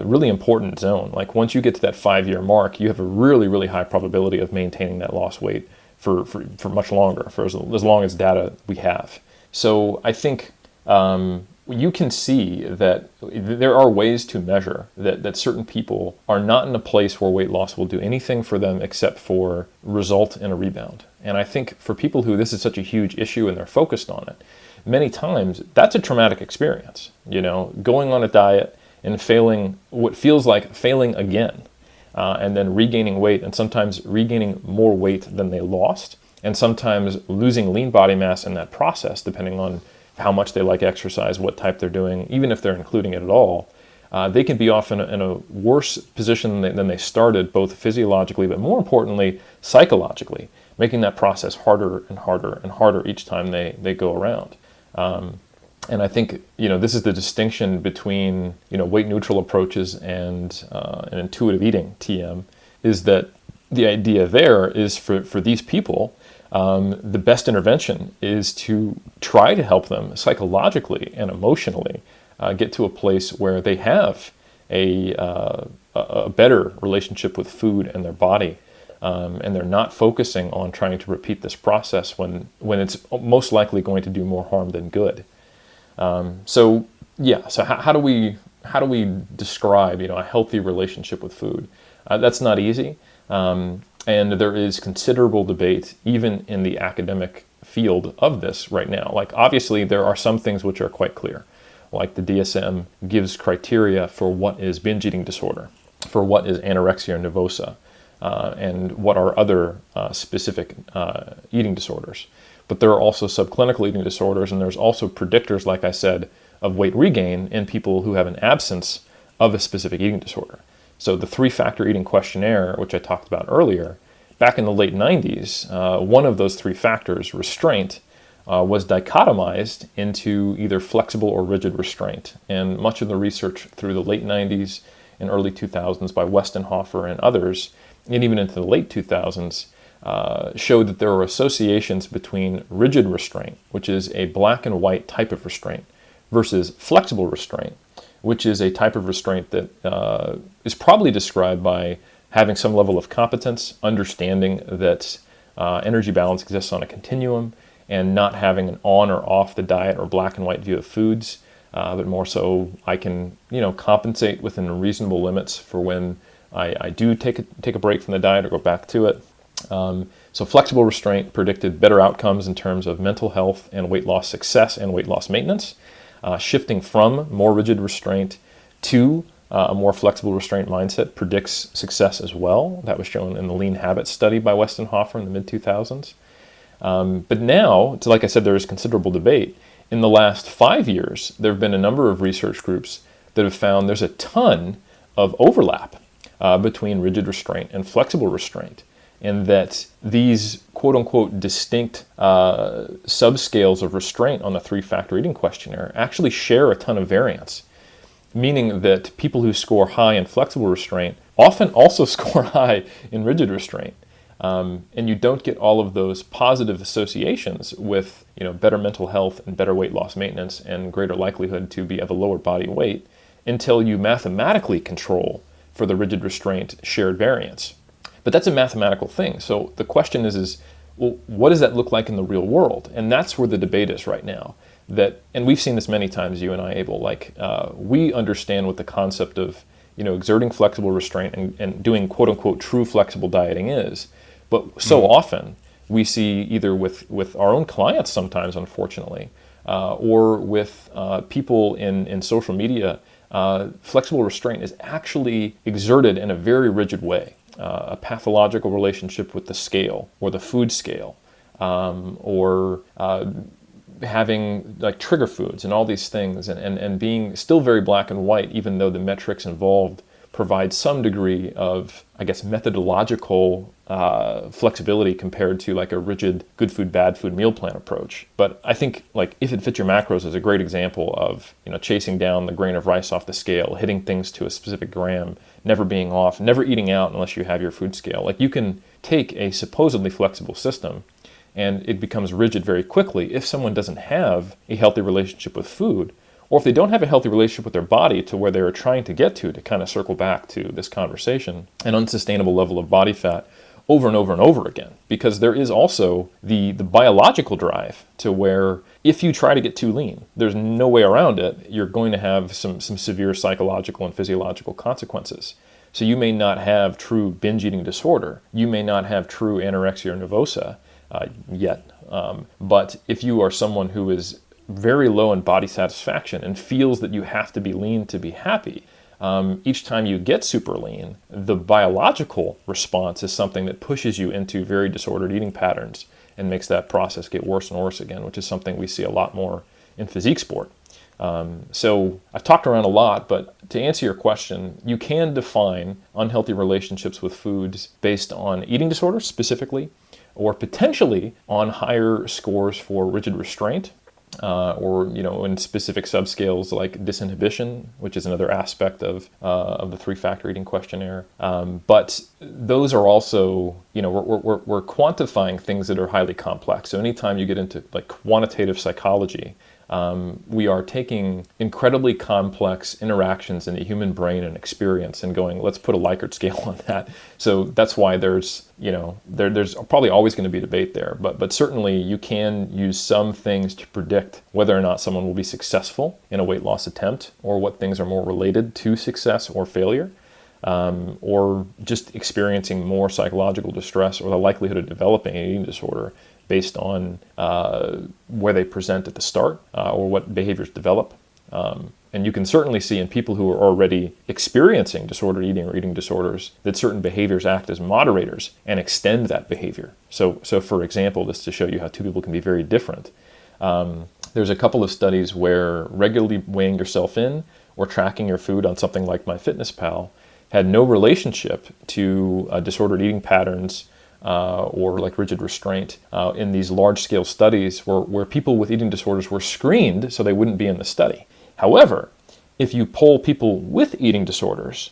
really important zone. Like once you get to that 5-year mark, you have a really, really high probability of maintaining that lost weight for much longer, for as long as data we have. So I think you can see that there are ways to measure that certain people are not in a place where weight loss will do anything for them except for result in a rebound. And I think for people who this is such a huge issue and they're focused on it, many times that's a traumatic experience, going on a diet and failing, what feels like failing again, and then regaining weight, and sometimes regaining more weight than they lost, and sometimes losing lean body mass in that process, depending on how much they like exercise, what type they're doing, even if they're including it at all. They can be often in a worse position than they started, both physiologically, but more importantly, psychologically, making that process harder and harder and harder each time they go around. And I think, this is the distinction between, weight neutral approaches and an intuitive eating, TM, is that the idea there is for these people, the best intervention is to try to help them psychologically and emotionally get to a place where they have a better relationship with food and their body. And they're not focusing on trying to repeat this process when it's most likely going to do more harm than good. So how do we describe a healthy relationship with food? That's not easy, and there is considerable debate even in the academic field of this right now. Like obviously there are some things which are quite clear, like the DSM gives criteria for what is binge eating disorder, for what is anorexia nervosa, and what are other specific eating disorders. But there are also subclinical eating disorders, and there's also predictors, like I said, of weight regain in people who have an absence of a specific eating disorder. So the 3-factor eating questionnaire, which I talked about earlier, back in the late 90s, one of those 3 factors, restraint, was dichotomized into either flexible or rigid restraint. And much of the research through the late 90s and early 2000s by Westenhofer and others, and even into the late 2000s, showed that there were associations between rigid restraint, which is a black and white type of restraint, versus flexible restraint, which is a type of restraint that is probably described by having some level of competence, understanding that energy balance exists on a continuum, and not having an on or off the diet or black and white view of foods, but more so I can compensate within reasonable limits for when I do take a break from the diet or go back to it. So flexible restraint predicted better outcomes in terms of mental health and weight loss success and weight loss maintenance, shifting from more rigid restraint to a more flexible restraint mindset predicts success as well. That was shown in the Lean Habits study by Westenhofer in the mid-2000s. But now, like I said, there is considerable debate. In the last 5 years, there have been a number of research groups that have found there's a ton of overlap between rigid restraint and flexible restraint, and that these quote-unquote distinct subscales of restraint on the three-factor eating questionnaire actually share a ton of variance, meaning that people who score high in flexible restraint often also score high in rigid restraint. And you don't get all of those positive associations with better mental health and better weight loss maintenance and greater likelihood to be of a lower body weight until you mathematically control for the rigid restraint shared variance. But that's a mathematical thing. So the question is well, what does that look like in the real world? And that's where the debate is right now. And we've seen this many times, you and I, Abel, we understand what the concept of exerting flexible restraint and doing quote-unquote true flexible dieting is. But so often we see either with our own clients sometimes, unfortunately, or with people in social media, flexible restraint is actually exerted in a very rigid way, a pathological relationship with the scale or the food scale, or having trigger foods and all these things, and being still very black and white, even though the metrics involved provide some degree of, methodological flexibility compared to a rigid good food, bad food meal plan approach. But I think If It Fits Your Macros is a great example of chasing down the grain of rice off the scale, hitting things to a specific gram, never being off, never eating out unless you have your food scale. You can take a supposedly flexible system and it becomes rigid very quickly if someone doesn't have a healthy relationship with food, or if they don't have a healthy relationship with their body to where they're trying to get to kind of circle back to this conversation, an unsustainable level of body fat over and over and over again. Because there is also the biological drive to where if you try to get too lean, there's no way around it. You're going to have some severe psychological and physiological consequences. So you may not have true binge eating disorder. You may not have true anorexia nervosa yet. But if you are someone who is very low in body satisfaction and feels that you have to be lean to be happy, each time you get super lean, the biological response is something that pushes you into very disordered eating patterns and makes that process get worse and worse again, which is something we see a lot more in physique sport. So I've talked around a lot, but to answer your question, you can define unhealthy relationships with foods based on eating disorders specifically, or potentially on higher scores for rigid restraint, or in specific subscales like disinhibition, which is another aspect of the three-factor eating questionnaire. But those are also, we're quantifying things that are highly complex. So anytime you get into quantitative psychology, we are taking incredibly complex interactions in the human brain and experience and going, let's put a Likert scale on that. So that's why there's probably always going to be debate there. But certainly you can use some things to predict whether or not someone will be successful in a weight loss attempt, or what things are more related to success or failure, or just experiencing more psychological distress or the likelihood of developing an eating disorder based on where they present at the start, or what behaviors develop. And you can certainly see in people who are already experiencing disordered eating or eating disorders that certain behaviors act as moderators and extend that behavior. So for example, just to show you how two people can be very different, there's a couple of studies where regularly weighing yourself in or tracking your food on something like MyFitnessPal had no relationship to disordered eating patterns, or rigid restraint, in these large-scale studies where people with eating disorders were screened so they wouldn't be in the study. However, if you poll people with eating disorders,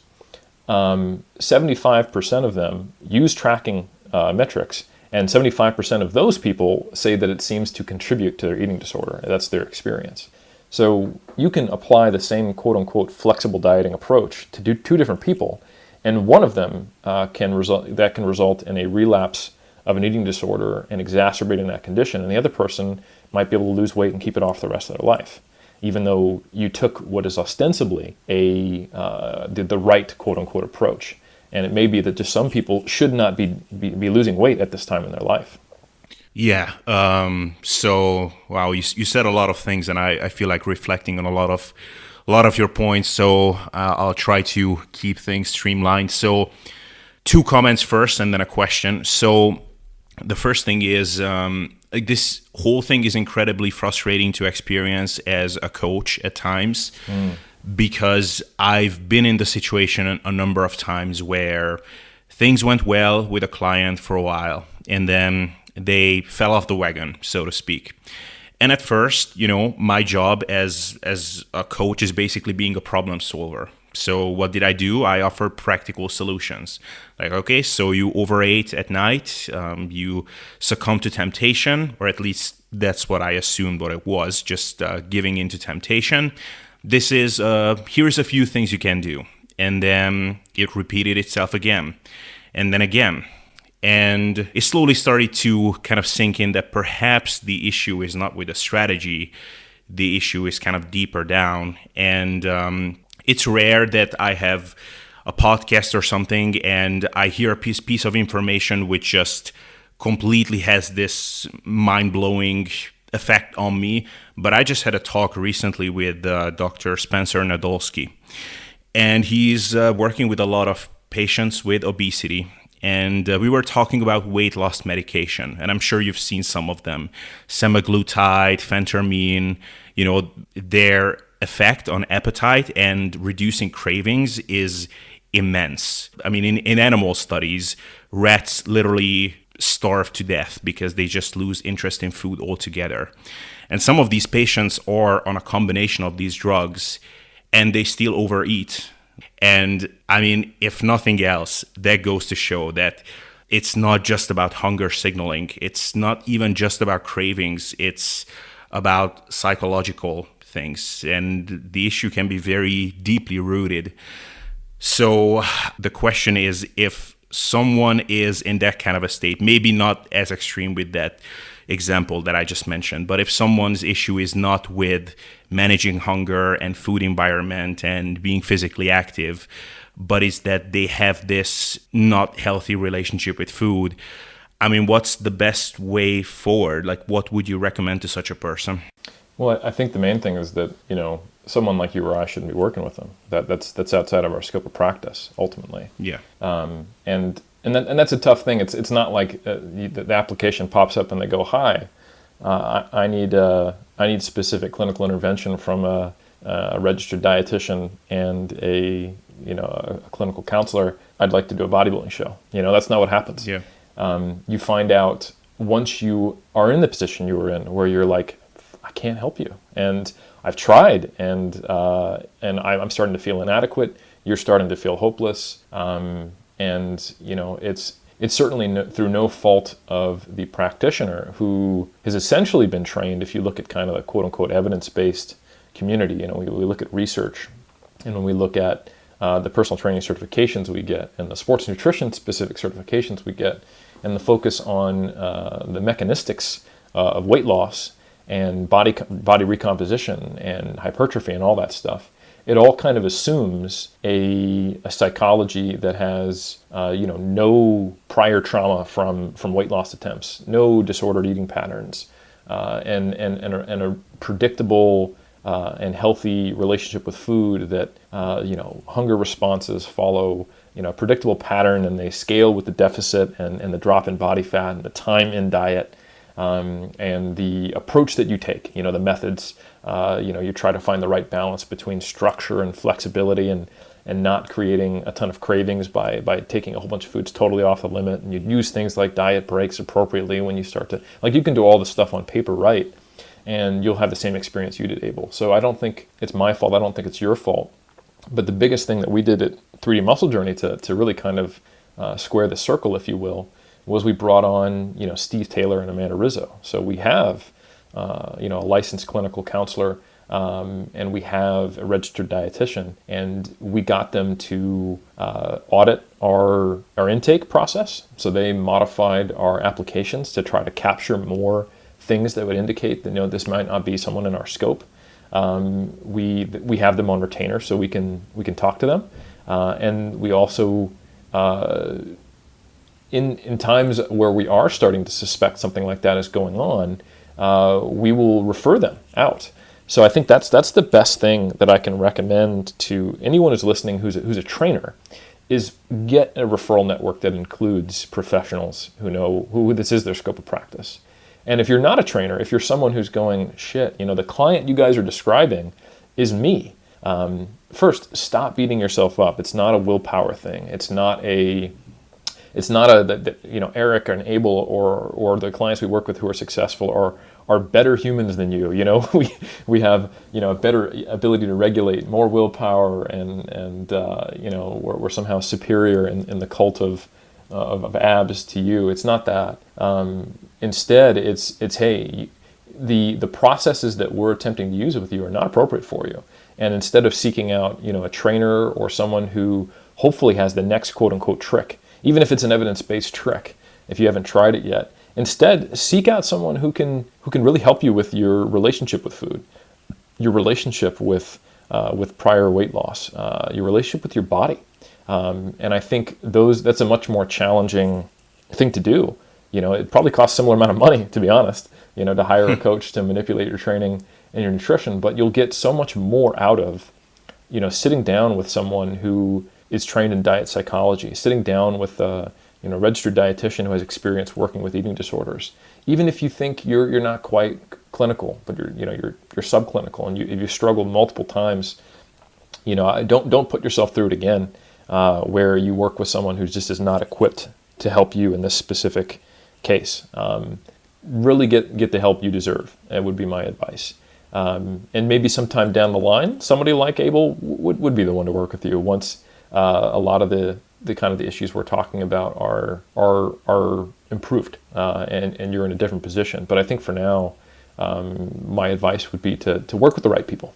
75% of them use tracking metrics, and 75% of those people say that it seems to contribute to their eating disorder. That's their experience. So you can apply the same quote-unquote flexible dieting approach to two different people, and one of them can result in a relapse of an eating disorder and exacerbating that condition, and the other person might be able to lose weight and keep it off the rest of their life, even though you took what is ostensibly the right quote-unquote approach. And it may be that just some people should not be losing weight at this time in their life. Yeah. So, wow, you said a lot of things, and I feel like reflecting on a lot of a lot of your points, so I'll try to keep things streamlined. So, two comments first, and then a question. So, the first thing is like this whole thing is incredibly frustrating to experience as a coach at times, because I've been in the situation a number of times where things went well with a client for a while, and then they fell off the wagon, so to speak. And at first, my job as a coach is basically being a problem solver. So what did I do? I offer practical solutions. Like, okay, so you overate at night, you succumb to temptation, or at least that's what I assumed what it was, just giving into temptation. This is, here's a few things you can do. And then it repeated itself again, and then again. And it slowly started to kind of sink in that perhaps the issue is not with the strategy, the issue is kind of deeper down. And it's rare that I have a podcast or something and I hear a piece of information which just completely has this mind-blowing effect on me. But I just had a talk recently with Dr. Spencer Nadolsky, and he's working with a lot of patients with obesity. And we were talking about weight loss medication, and I'm sure you've seen some of them. Semaglutide, phentermine, their effect on appetite and reducing cravings is immense. I mean, in animal studies, rats literally starve to death because they just lose interest in food altogether. And some of these patients are on a combination of these drugs, and they still overeat. And I mean, if nothing else, that goes to show that it's not just about hunger signaling. It's not even just about cravings. It's about psychological things. And the issue can be very deeply rooted. So the question is, if someone is in that kind of a state, maybe not as extreme with that example that I just mentioned, but if someone's issue is not with managing hunger and food environment and being physically active, but is that they have this not healthy relationship with food, I mean, what's the best way forward? Like, what would you recommend to such a person? Well, I think the main thing is that, someone like you or I shouldn't be working with them. That's outside of our scope of practice, ultimately. Yeah. And that's a tough thing. It's not like the application pops up and they go, "Hi, I need specific clinical intervention from a registered dietitian and a clinical counselor. I'd like to do a bodybuilding show." That's not what happens. Yeah. You find out once you are in the position you were in, where you're like, "I can't help you," and I've tried, and I'm starting to feel inadequate. You're starting to feel hopeless. And it's certainly through no fault of the practitioner, who has essentially been trained. If you look at kind of the quote unquote evidence-based community, we look at research, and when we look at the personal training certifications we get and the sports nutrition specific certifications we get, and the focus on the mechanistics of weight loss and body recomposition and hypertrophy and all that stuff, it all kind of assumes a psychology that has no prior trauma from weight loss attempts, no disordered eating patterns, and a predictable and healthy relationship with food that hunger responses follow a predictable pattern, and they scale with the deficit and the drop in body fat and the time in diet. And the approach that you take, the methods, you try to find the right balance between structure and flexibility, and not creating a ton of cravings by taking a whole bunch of foods totally off the limit. And you use things like diet breaks appropriately when you start to, you can do all this stuff on paper right, and you'll have the same experience you did, Abel. So I don't think it's my fault. I don't think it's your fault. But the biggest thing that we did at 3D Muscle Journey to really kind of square the circle, if you will, was we brought on, Steve Taylor and Amanda Rizzo. So we have, a licensed clinical counselor, and we have a registered dietitian, and we got them to audit our intake process. So they modified our applications to try to capture more things that would indicate that, this might not be someone in our scope. We have them on retainer, so we can talk to them, and we also in times where we are starting to suspect something like that is going on, we will refer them out So I think that's the best thing that I can recommend to anyone who's listening who's a trainer, is get a referral network that includes professionals who know who this is their scope of practice. And if you're not a trainer, if you're someone who's going, shit, the client you guys are describing is me. First, stop beating yourself up. It's not a willpower thing. It's not a Eric and Abel or the clients we work with who are successful are better humans than you. We have a better ability to regulate, more willpower, and we're somehow superior in the cult of abs to you. It's not that. Instead, it's hey, the processes that we're attempting to use with you are not appropriate for you. And instead of seeking out a trainer or someone who hopefully has the next quote unquote trick, even if it's an evidence-based trick, if you haven't tried it yet, instead seek out someone who can really help you with your relationship with food, your relationship with prior weight loss, your relationship with your body. And I think that's a much more challenging thing to do. It probably costs a similar amount of money, to be honest, to hire a coach to manipulate your training and your nutrition, but you'll get so much more out of, sitting down with someone who is trained in diet psychology, sitting down with a registered dietitian who has experience working with eating disorders. Even if you think you're not quite clinical, but you're subclinical, and you've struggled multiple times, don't put yourself through it again, where you work with someone who just is not equipped to help you in this specific case. Really get the help you deserve. That would be my advice. And maybe sometime down the line, somebody like Abel would be the one to work with you once a lot of the kind of the issues we're talking about are improved, and you're in a different position. But I think for now, my advice would be to work with the right people.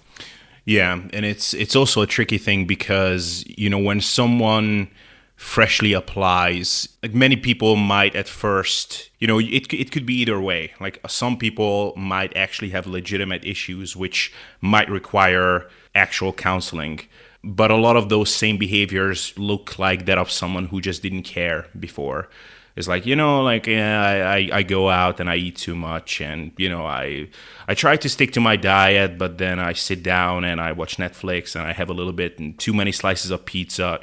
Yeah, and it's also a tricky thing because when someone freshly applies, like many people might at first, it could be either way. Like some people might actually have legitimate issues which might require actual counseling. But a lot of those same behaviors look like that of someone who just didn't care before. It's like, I go out and I eat too much, and, I try to stick to my diet, but then I sit down and I watch Netflix and I have a little bit and too many slices of pizza,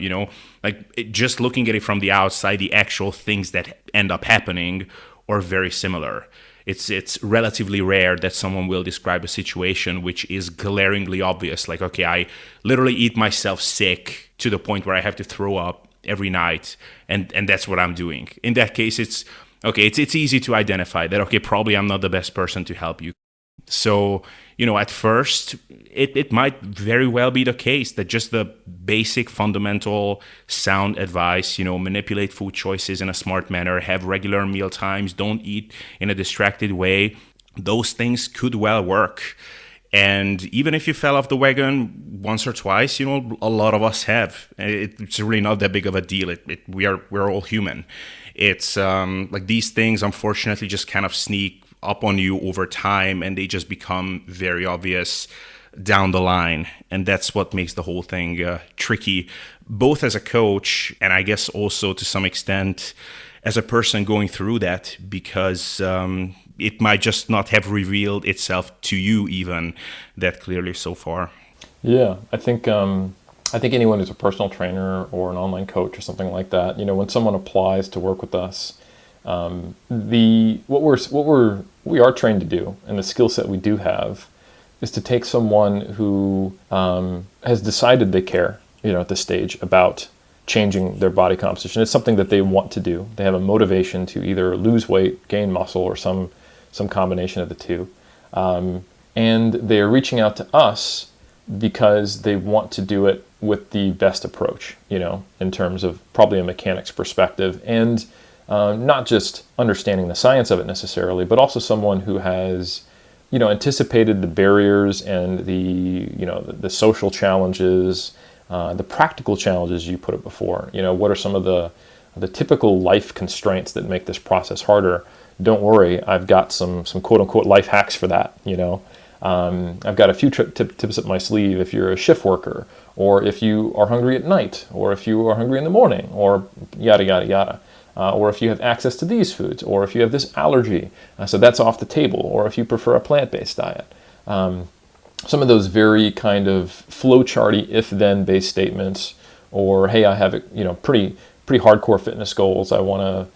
just looking at it from the outside, the actual things that end up happening are very similar. It's relatively rare that someone will describe a situation which is glaringly obvious. Like, okay, I literally eat myself sick to the point where I have to throw up every night, and that's what I'm doing. In that case, it's easy to identify that, okay, probably I'm not the best person to help you. So, at first, it might very well be the case that just the basic fundamental sound advice, manipulate food choices in a smart manner, have regular meal times, don't eat in a distracted way, those things could well work. And even if you fell off the wagon once or twice, a lot of us have. It's really not that big of a deal. We're all human. It's like these things, unfortunately, just kind of sneak up on you over time, and they just become very obvious down the line. And that's what makes the whole thing tricky, both as a coach and I guess also to some extent as a person going through that, because it might just not have revealed itself to you even that clearly so far. Yeah, I think anyone who's a personal trainer or an online coach or something like that, when someone applies to work with us, we are trained to do, and the skill set we do have, is to take someone who has decided they care, at this stage about changing their body composition. It's something that they want to do. They have a motivation to either lose weight, gain muscle, or some combination of the two. And they are reaching out to us because they want to do it with the best approach, in terms of probably a mechanics perspective, and not just understanding the science of it necessarily, but also someone who has, anticipated the barriers and the social challenges, the practical challenges, you put it before. What are some of the typical life constraints that make this process harder? Don't worry, I've got some quote unquote life hacks for that. I've got a few tips up my sleeve if you're a shift worker, or if you are hungry at night, or if you are hungry in the morning, or yada, yada, yada. Or if you have access to these foods, or if you have this allergy, so that's off the table, or if you prefer a plant-based diet. some of those very kind of flowcharty if-then based statements, or hey, I have pretty hardcore fitness goals. I want to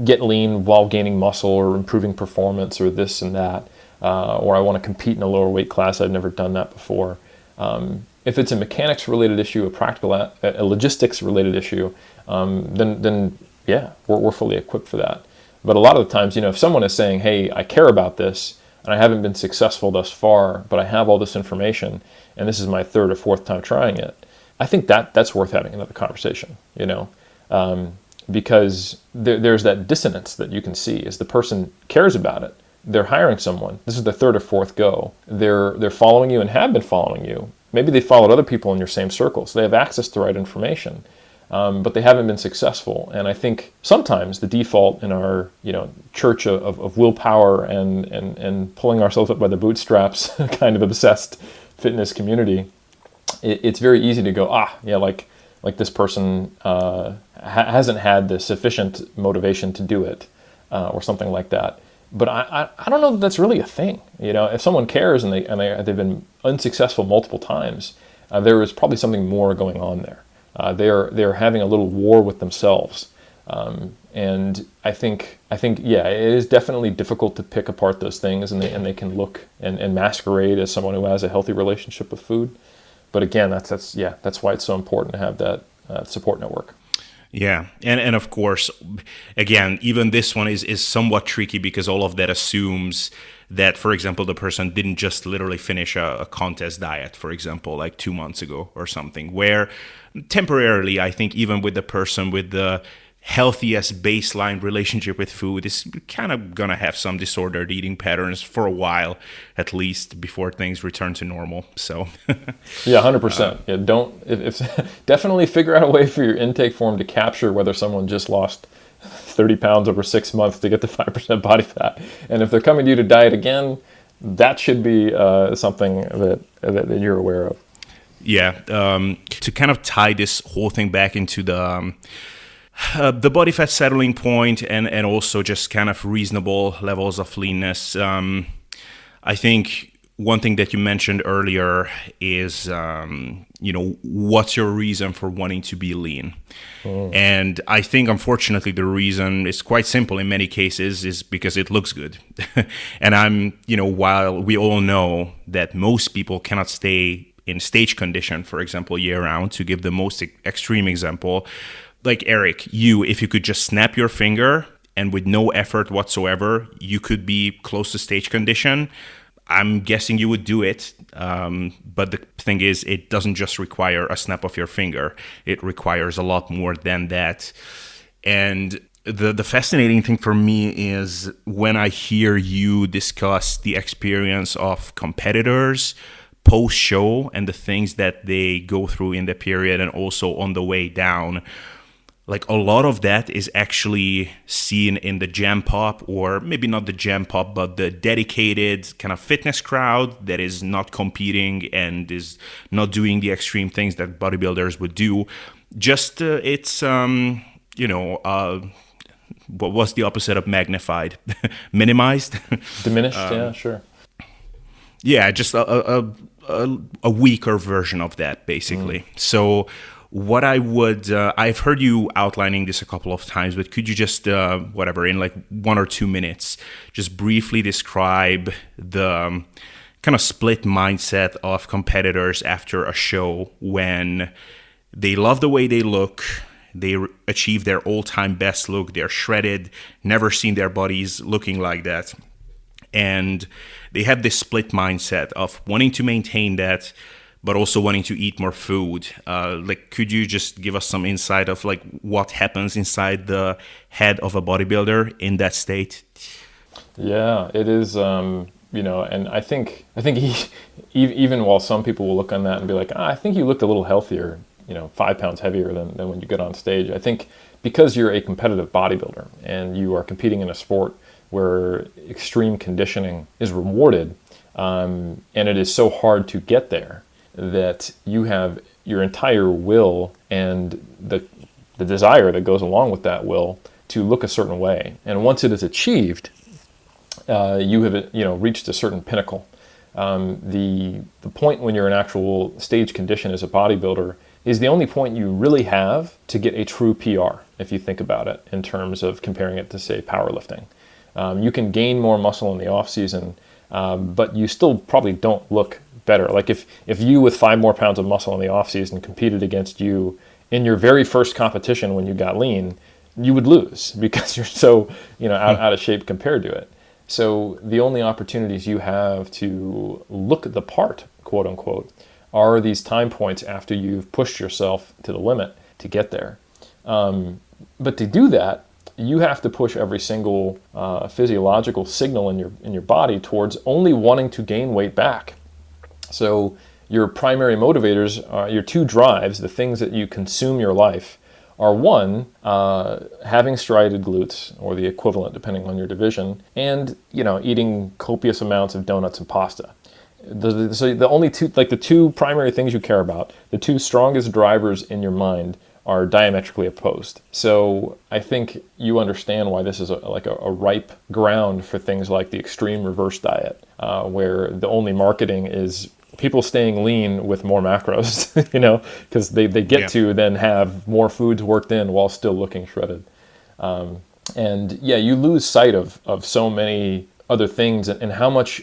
get lean while gaining muscle or improving performance or this and that, or I want to compete in a lower weight class. I've never done that before. If it's a mechanics related issue, a logistics related issue, then yeah, we're fully equipped for that. But a lot of the times, if someone is saying, hey, I care about this and I haven't been successful thus far, but I have all this information and this is my third or fourth time trying it, I think that's worth having another conversation, because there's that dissonance that you can see as the person cares about it. They're hiring someone. This is their third or fourth go. They're following you and have been following you. Maybe they followed other people in your same circle, so they have access to the right information, but they haven't been successful. And I think sometimes the default in our church of willpower and pulling ourselves up by the bootstraps kind of obsessed fitness community, it's very easy to go, like this person hasn't had the sufficient motivation to do it, or something like that. But I don't know that that's really a thing. If someone cares and they've been unsuccessful multiple times, there is probably something more going on there. They're having a little war with themselves, and I think yeah, it is definitely difficult to pick apart those things, and they can look and masquerade as someone who has a healthy relationship with food. But again, that's why it's so important to have that support network. Yeah, and of course, again, even this one is somewhat tricky because all of that assumes that, for example, the person didn't just literally finish a contest diet, for example, like 2 months ago or something, where temporarily, I think even with the person with the healthiest baseline relationship with food is kind of gonna have some disordered eating patterns for a while, at least, before things return to normal. So yeah, 100%. Yeah, if definitely figure out a way for your intake form to capture whether someone just lost 30 pounds over 6 months to get to 5% body fat, and if they're coming to you to diet again, that should be something that you're aware of. Yeah, to kind of tie this whole thing back into the body fat settling point and also just kind of reasonable levels of leanness. I think one thing that you mentioned earlier is, what's your reason for wanting to be lean? And I think, unfortunately, the reason is quite simple in many cases is because it looks good. And while we all know that most people cannot stay in stage condition, for example, year round, to give the most extreme example, like Eric, if you could just snap your finger and with no effort whatsoever, you could be close to stage condition, I'm guessing you would do it. But the thing is, it doesn't just require a snap of your finger. It requires a lot more than that. And the fascinating thing for me is when I hear you discuss the experience of competitors post-show and the things that they go through in the period and also on the way down. Like a lot of that is actually seen in the jam pop, or maybe not the jam pop, but the dedicated kind of fitness crowd that is not competing and is not doing the extreme things that bodybuilders would do. Just it's what was the opposite of magnified? Minimized, diminished. Yeah, sure. Yeah, just a weaker version of that, basically. So. What I would, I've heard you outlining this a couple of times, but could you just, in like 1 or 2 minutes, just briefly describe the kind of split mindset of competitors after a show when they love the way they look, they achieve their all-time best look, they're shredded, never seen their bodies looking like that, and they have this split mindset of wanting to maintain that, but also wanting to eat more food. Could you just give us some insight of like what happens inside the head of a bodybuilder in that state? Yeah, it is. And I think even while some people will look on that and be like, I think you looked a little healthier, 5 pounds heavier than when you get on stage. I think because you're a competitive bodybuilder and you are competing in a sport where extreme conditioning is rewarded, and it is so hard to get there, that you have your entire will and the desire that goes along with that will to look a certain way. And once it is achieved, you have reached a certain pinnacle. The point when you're in actual stage condition as a bodybuilder is the only point you really have to get a true PR, if you think about it, in terms of comparing it to, say, powerlifting. You can gain more muscle in the off season, but you still probably don't look better. Like if you with 5 more pounds of muscle in the off season competed against you in your very first competition when you got lean, you would lose because you're so out of shape compared to it. So the only opportunities you have to look the part, quote unquote, are these time points after you've pushed yourself to the limit to get there. But to do that, you have to push every single physiological signal in your body towards only wanting to gain weight back. So your primary motivators, your 2 drives, the things that you consume your life, are 1, having striated glutes, or the equivalent depending on your division, and eating copious amounts of donuts and pasta. So the only 2, like the 2 primary things you care about, the 2 strongest drivers in your mind are diametrically opposed. So I think you understand why this is a ripe ground for things like the extreme reverse diet, where the only marketing is people staying lean with more macros, because they get to then have more foods worked in while still looking shredded. You lose sight of so many other things and how much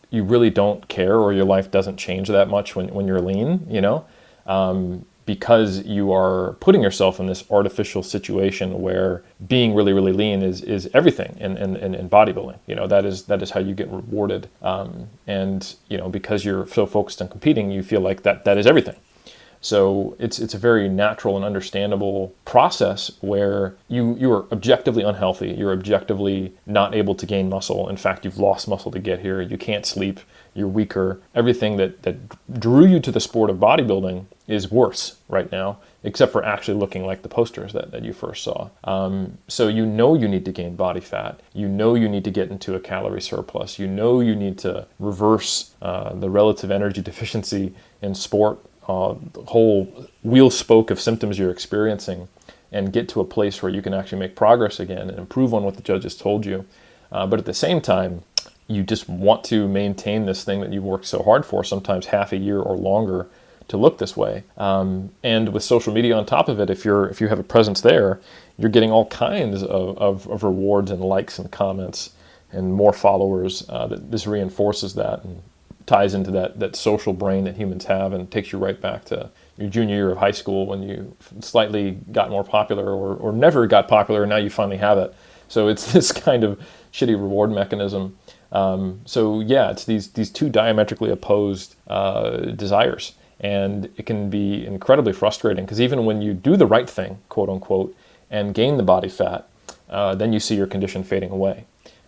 you really don't care, or your life doesn't change that much when you're lean, because you are putting yourself in this artificial situation where being really, really lean is everything in bodybuilding. That is how you get rewarded. Because you're so focused on competing, you feel like that is everything. So it's a very natural and understandable process where you are objectively unhealthy. You're objectively not able to gain muscle. In fact, you've lost muscle to get here. You can't sleep. You're weaker. Everything that drew you to the sport of bodybuilding is worse right now, except for actually looking like the posters that you first saw. So you need to gain body fat. You need to get into a calorie surplus. You need to reverse the relative energy deficiency in sport, the whole wheel spoke of symptoms you're experiencing, and get to a place where you can actually make progress again and improve on what the judges told you. But at the same time, you just want to maintain this thing that you've worked so hard for, sometimes half a year or longer, to look this way. And with social media on top of it, if you have a presence there, you're getting all kinds of rewards and likes and comments and more followers. This reinforces that and ties into that social brain that humans have, and takes you right back to your junior year of high school when you slightly got more popular or never got popular, and now you finally have it. So it's this kind of shitty reward mechanism. It's these 2 diametrically opposed desires. And it can be incredibly frustrating, because even when you do the right thing, quote unquote, and gain the body fat, then you see your condition fading away.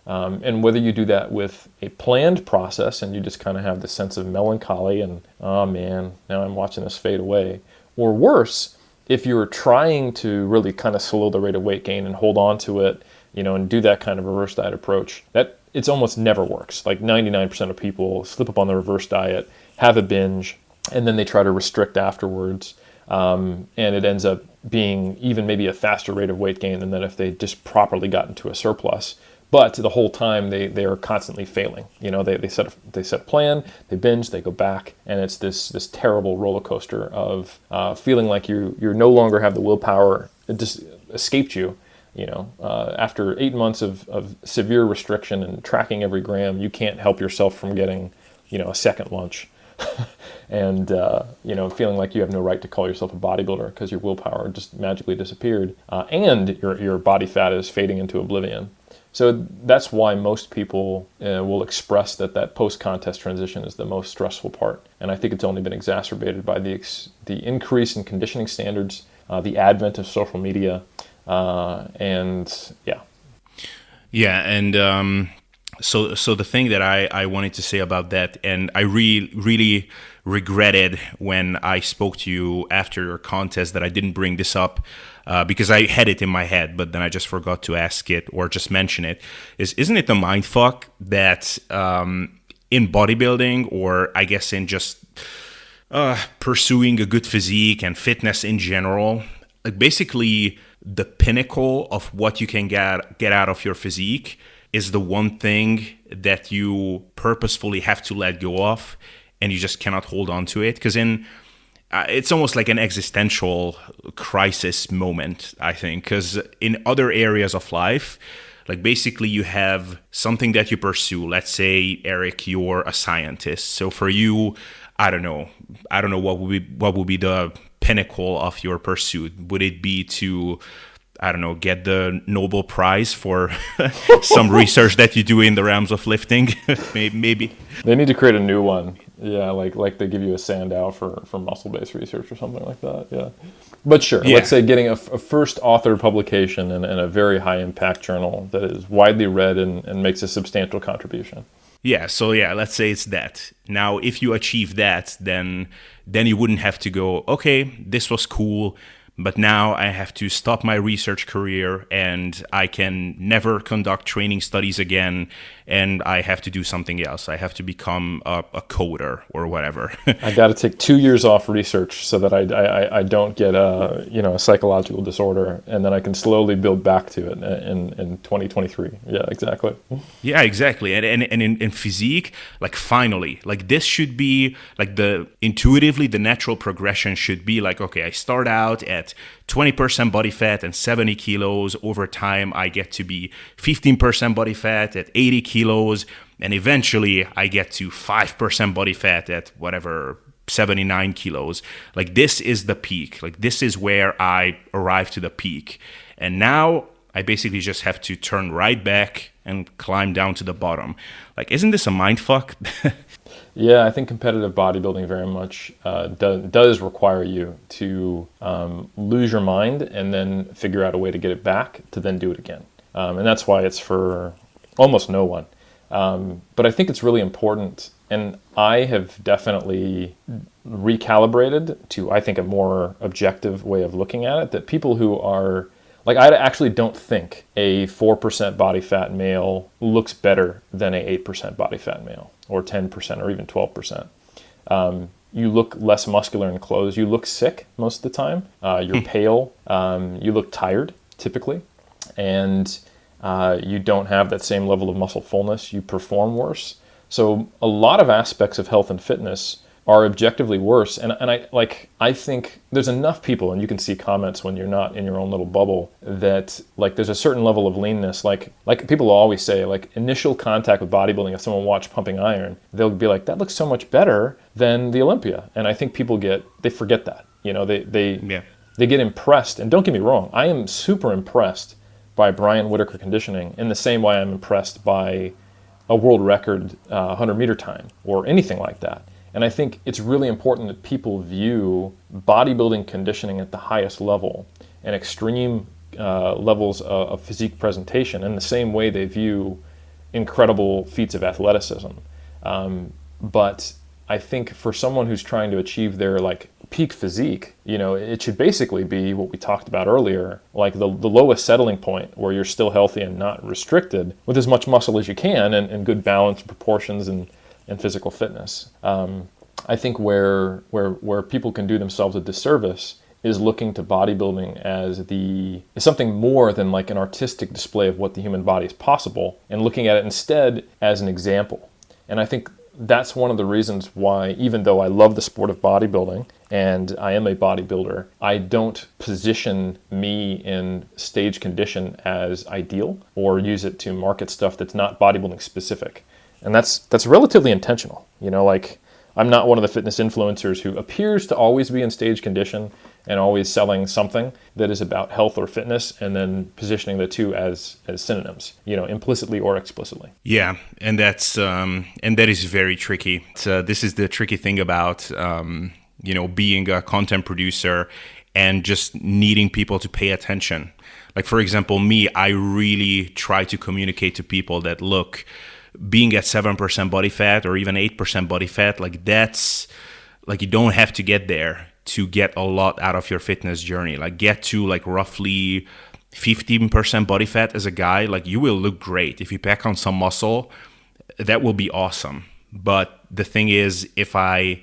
And whether you do that with a planned process and you just kind of have this sense of melancholy and, oh man, now I'm watching this fade away, or worse, if you're trying to really kind of slow the rate of weight gain and hold on to it, and do that kind of reverse diet approach, that it's almost never works. Like 99% of people slip up on the reverse diet, have a binge, and then they try to restrict afterwards. And it ends up being even maybe a faster rate of weight gain than if they just properly got into a surplus. But the whole time they are constantly failing. They set a plan, they binge, they go back, and it's this terrible roller coaster of feeling like you no longer have the willpower. It just escaped you. After 8 months of severe restriction and tracking every gram, you can't help yourself from getting a second lunch. And feeling like you have no right to call yourself a bodybuilder because your willpower just magically disappeared, and your body fat is fading into oblivion. So that's why most people will express that post-contest transition is the most stressful part. And I think it's only been exacerbated by the increase in conditioning standards, the advent of social media, So the thing that I wanted to say about that, and I really regretted when I spoke to you after your contest that I didn't bring this up, because I had it in my head, but then I just forgot to ask it or just mention it, isn't it the mindfuck that in bodybuilding, or I guess in just pursuing a good physique and fitness in general, like basically the pinnacle of what you can get out of your physique is the one thing that you purposefully have to let go of, and you just cannot hold on to it? Because it's almost like an existential crisis moment, I think, because in other areas of life, like basically you have something that you pursue. Let's say, Eric, you're a scientist. So for you, I don't know what would be the pinnacle of your pursuit. Would it be to, I don't know, get the Nobel Prize for some research that you do in the realms of lifting? Maybe. They need to create a new one. Yeah, like they give you a Sandow for muscle-based research or something like that. Yeah. But sure, let's say getting a first author publication in a very high-impact journal that is widely read and makes a substantial contribution. Yeah, so let's say it's that. Now, if you achieve that, then you wouldn't have to go, okay, this was cool, but now I have to stop my research career and I can never conduct training studies again, and I have to do something else. I have to become a coder or whatever. I got to take 2 years off research so that I don't get a psychological disorder, and then I can slowly build back to it in 2023. Yeah, exactly. Yeah, exactly. And in physique, like finally, like this should be like intuitively the natural progression should be like, okay, I start out at 20% body fat and 70 kilos. Over time, I get to be 15% body fat at 80 kilos. And eventually, I get to 5% body fat at whatever, 79 kilos. Like this is the peak. Like this is where I arrive to the peak. And now I basically just have to turn right back and climb down to the bottom. Like, isn't this a mindfuck? Yeah, I think competitive bodybuilding very much does require you to lose your mind and then figure out a way to get it back to then do it again. And that's why it's for almost no one. But I think it's really important, and I have definitely recalibrated to, I think, a more objective way of looking at it, that people who are, like, I actually don't think a 4% body fat male looks better than a 8% body fat male, or 10%, or even 12%. You look less muscular in clothes. You look sick most of the time. You're pale. You look tired, typically. And you don't have that same level of muscle fullness. You perform worse. So a lot of aspects of health and fitness are objectively worse. And I think there's enough people, and you can see comments when you're not in your own little bubble, that like there's a certain level of leanness. Like people always say, like initial contact with bodybuilding, if someone watched Pumping Iron, they'll be like, that looks so much better than the Olympia. And I think people they forget that. They get impressed. And don't get me wrong, I am super impressed by Brian Whitaker conditioning in the same way I'm impressed by a world record 100-meter time or anything like that. And I think it's really important that people view bodybuilding conditioning at the highest level and extreme levels of physique presentation in the same way they view incredible feats of athleticism. But I think for someone who's trying to achieve their like peak physique, it should basically be what we talked about earlier, like the lowest settling point where you're still healthy and not restricted with as much muscle as you can and good balance, proportions, and physical fitness. I think where people can do themselves a disservice is looking to bodybuilding as something more than like an artistic display of what the human body is possible, and looking at it instead as an example. And I think that's one of the reasons why, even though I love the sport of bodybuilding and I am a bodybuilder, I don't position me in stage condition as ideal or use it to market stuff that's not bodybuilding specific. And that's relatively intentional. Like I'm not one of the fitness influencers who appears to always be in stage condition and always selling something that is about health or fitness and then positioning the two as synonyms, implicitly or explicitly. Yeah, and that is very tricky. This is the tricky thing about being a content producer and just needing people to pay attention. Like for example, me, I really try to communicate to people that look, being at 7% body fat or even 8% body fat, like that's like you don't have to get there to get a lot out of your fitness journey. Like get to like roughly 15% body fat as a guy, like you will look great. If you pack on some muscle, that will be awesome. But the thing is, if I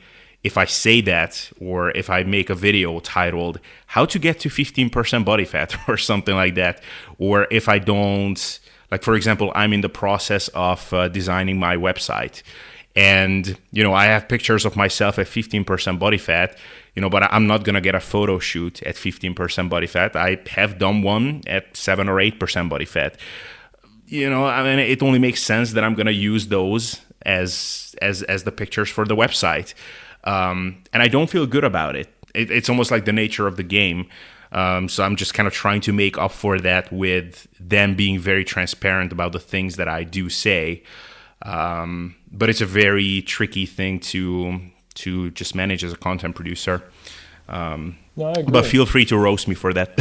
say that, or if I make a video titled how to get to 15% body fat or something like that, or if I don't Like, for example, I'm in the process of designing my website. And, I have pictures of myself at 15% body fat, but I'm not going to get a photo shoot at 15% body fat. I have done one at 7 or 8% body fat. It only makes sense that I'm going to use those as the pictures for the website. And I don't feel good about it. It's almost like the nature of the game. So I'm just kind of trying to make up for that with them being very transparent about the things that I do say. But it's a very tricky thing to just manage as a content producer. No, I agree. But feel free to roast me for that.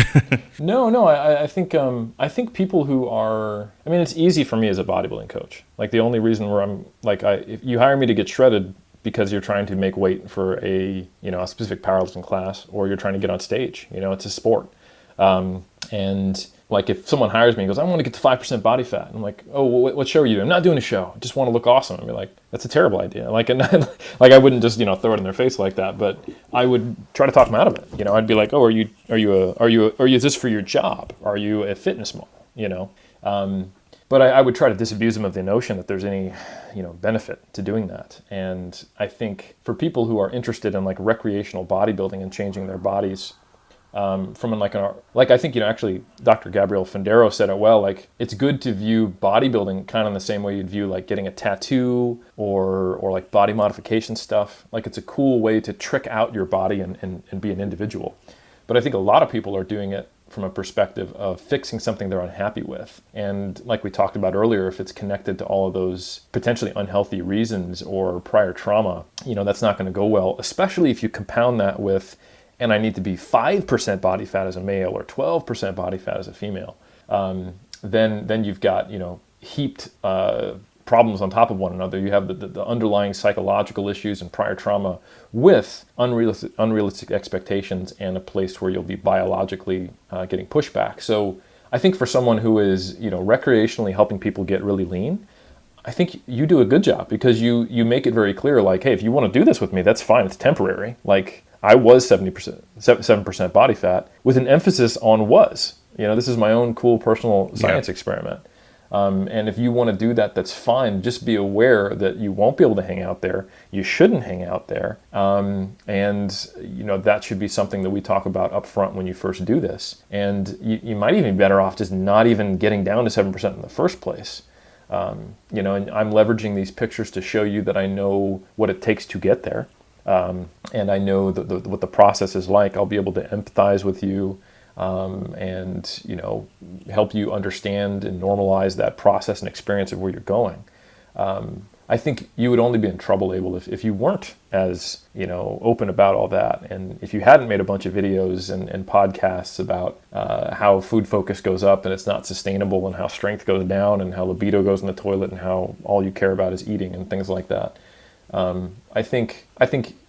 No, I think people who are, it's easy for me as a bodybuilding coach. Like the only reason where I'm like, if you hire me to get shredded because you're trying to make weight for a specific powerlifting class, or you're trying to get on stage, it's a sport. And like if someone hires me and goes, I want to get to 5% body fat. I'm like, oh, what show are you doing? I'm not doing a show. I just want to look awesome. I'd be like, that's a terrible idea. Like, and like I wouldn't just, throw it in their face like that, but I would try to talk them out of it. I'd be like, oh, are you is this for your job? Are you a fitness model? But I would try to disabuse them of the notion that there's any, benefit to doing that. And I think for people who are interested in like recreational bodybuilding and changing their bodies, I think, actually Dr. Gabriel Fendero said it well, like it's good to view bodybuilding kind of in the same way you'd view like getting a tattoo or like body modification stuff. Like it's a cool way to trick out your body and be an individual. But I think a lot of people are doing it from a perspective of fixing something they're unhappy with. And like we talked about earlier, if it's connected to all of those potentially unhealthy reasons or prior trauma, that's not going to go well, especially if you compound that with, and I need to be 5% body fat as a male or 12% body fat as a female, then you've got, heaped problems on top of one another. You have the underlying psychological issues and prior trauma with unrealistic expectations and a place where you'll be biologically getting pushback. So I think for someone who is, recreationally helping people get really lean, I think you do a good job because you make it very clear, like, hey, if you want to do this with me, that's fine. It's temporary. Like I was 7% body fat with an emphasis on was. This is my own cool personal science experiment. And if you want to do that, that's fine. Just be aware that you won't be able to hang out there. You shouldn't hang out there. And that should be something that we talk about up front when you first do this. And you might even be better off just not even getting down to 7% in the first place. And I'm leveraging these pictures to show you that I know what it takes to get there. And I know what the process is like. I'll be able to empathize with you. And help you understand and normalize that process and experience of where you're going. I think you would only be in trouble, Abel, if you weren't as open about all that, and if you hadn't made a bunch of videos and podcasts about how food focus goes up and it's not sustainable, and how strength goes down, and how libido goes in the toilet, and how all you care about is eating and things like that. I think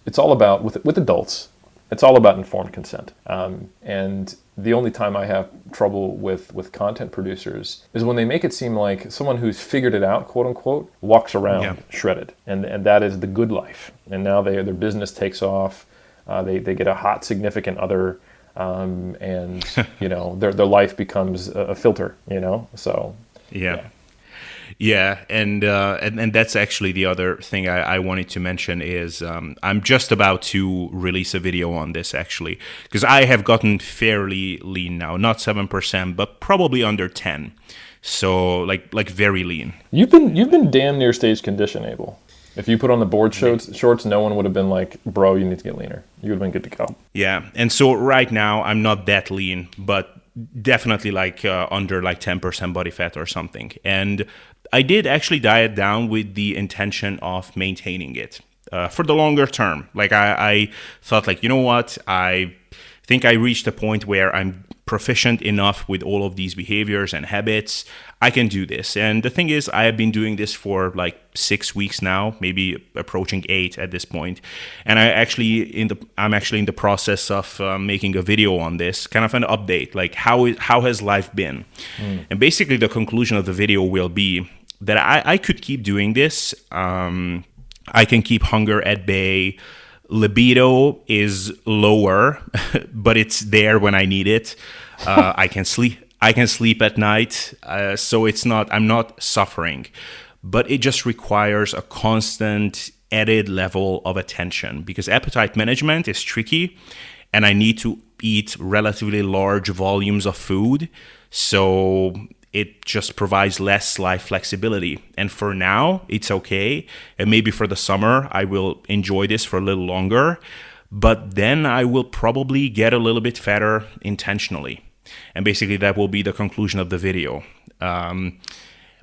it's all about with adults. It's all about informed consent. And the only time I have trouble with content producers is when they make it seem like someone who's figured it out, quote unquote, walks around shredded. And that is the good life. And now their business takes off. They get a hot, significant other. And, their life becomes a filter, so. Yeah, and that's actually the other thing I wanted to mention is I'm just about to release a video on this, actually, because I have gotten fairly lean now, not 7%, but probably under 10, so like very lean. You've been damn near stage condition, Abel. If you put on the board shorts, no one would have been like, bro, you need to get leaner. You would have been good to go. Yeah, and so right now I'm not that lean, but definitely like under like 10% body fat or something. And I did actually diet down with the intention of maintaining it for the longer term. Like I thought, like, you know what? I think I reached a point where I'm proficient enough with all of these behaviors and habits. I can do this. And the thing is, I have been doing this for like 6 weeks now, maybe approaching 8 at this point. And I'm actually in the process of making a video on this, kind of an update, like how has life been? And basically the conclusion of the video will be that I could keep doing this. I can keep hunger at bay. Libido is lower, but it's there when I need it. I can sleep. I can sleep at night, so I'm not suffering, but it just requires a constant added level of attention because appetite management is tricky, and I need to eat relatively large volumes of food, so it just provides less life flexibility. And for now, it's okay, and maybe for the summer, I will enjoy this for a little longer, but then I will probably get a little bit fatter intentionally. And basically, that will be the conclusion of the video.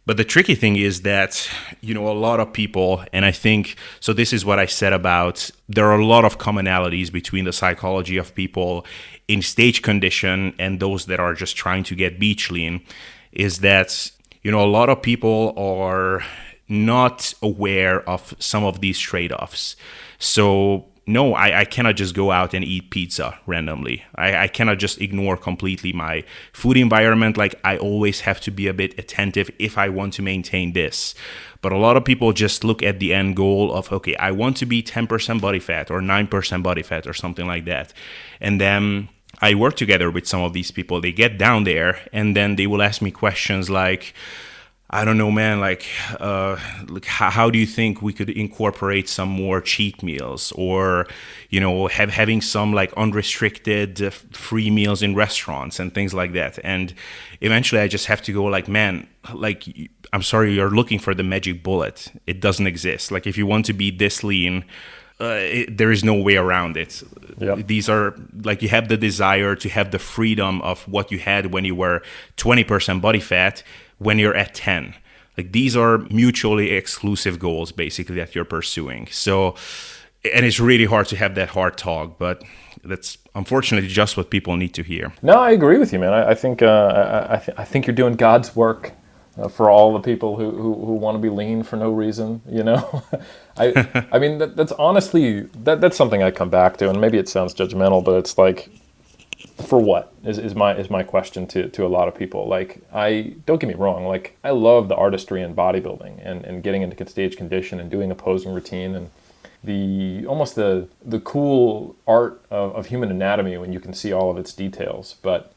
But the tricky thing is that, a lot of people, and I think, so this is what I said about, there are a lot of commonalities between the psychology of people in stage condition and those that are just trying to get beach lean, is that, a lot of people are not aware of some of these trade-offs. So no, I cannot just go out and eat pizza randomly. I cannot just ignore completely my food environment. Like, I always have to be a bit attentive if I want to maintain this. But a lot of people just look at the end goal of, okay, I want to be 10% body fat or 9% body fat or something like that. And then I work together with some of these people. They get down there and then they will ask me questions like, I don't know, man, how do you think we could incorporate some more cheat meals or, having some like unrestricted free meals in restaurants and things like that. And eventually I just have to go like, man, like, I'm sorry, you're looking for the magic bullet. It doesn't exist. Like, if you want to be this lean, there is no way around it. Yep. These are like, you have the desire to have the freedom of what you had when you were 20% body fat when you're at 10. Like, these are mutually exclusive goals basically that you're pursuing. So, and it's really hard to have that hard talk, but that's unfortunately just what people need to hear. No, I agree with you, man. I think I think you're doing God's work for all the people who want to be lean for no reason, I mean, that's honestly, that's something I come back to, and maybe it sounds judgmental, but it's like, for what is my question to a lot of people. Like, I don't get me wrong, like, I love the artistry in bodybuilding and getting into stage condition and doing a posing routine and the cool art of human anatomy when you can see all of its details. But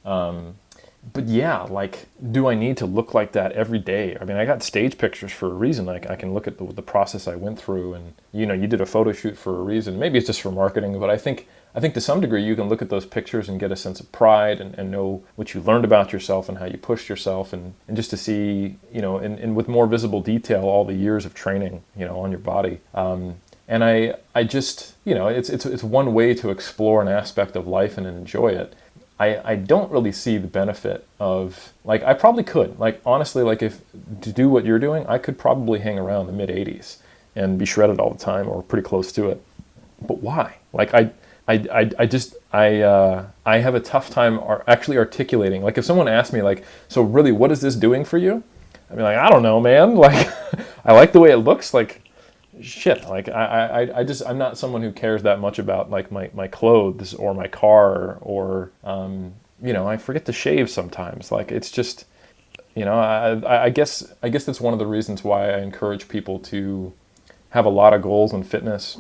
yeah, like, do I need to look like that every day? I mean, I got stage pictures for a reason. Like, I can look at the process I went through, and you did a photo shoot for a reason. Maybe it's just for marketing, but I think to some degree you can look at those pictures and get a sense of pride and know what you learned about yourself and how you pushed yourself, and just to see, and with more visible detail, all the years of training, on your body. And I just, it's one way to explore an aspect of life and enjoy it. I don't really see the benefit of, like, I probably could, like, honestly, like, if to do what you're doing, I could probably hang around the mid 80s and be shredded all the time or pretty close to it. But why? Like, I have a tough time actually articulating. Like, if someone asked me, like, so really, what is this doing for you? I'd be like, I don't know, man. Like, I like the way it looks. Like, shit. Like, I'm not someone who cares that much about, like, my clothes or my car or, I forget to shave sometimes. Like, it's just, I guess that's one of the reasons why I encourage people to have a lot of goals in fitness,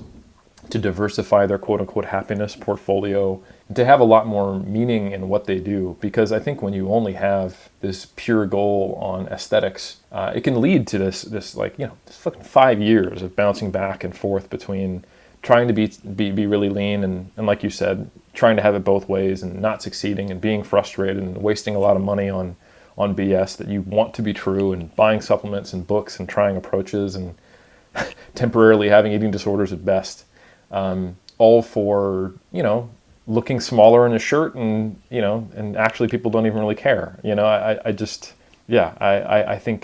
to diversify their quote-unquote happiness portfolio, and to have a lot more meaning in what they do. Because I think when you only have this pure goal on aesthetics, it can lead to this like, this fucking 5 years of bouncing back and forth between trying to be really lean and like you said, trying to have it both ways and not succeeding and being frustrated and wasting a lot of money on BS that you want to be true, and buying supplements and books and trying approaches and temporarily having eating disorders at best. All for, looking smaller in a shirt and, and actually people don't even really care. I think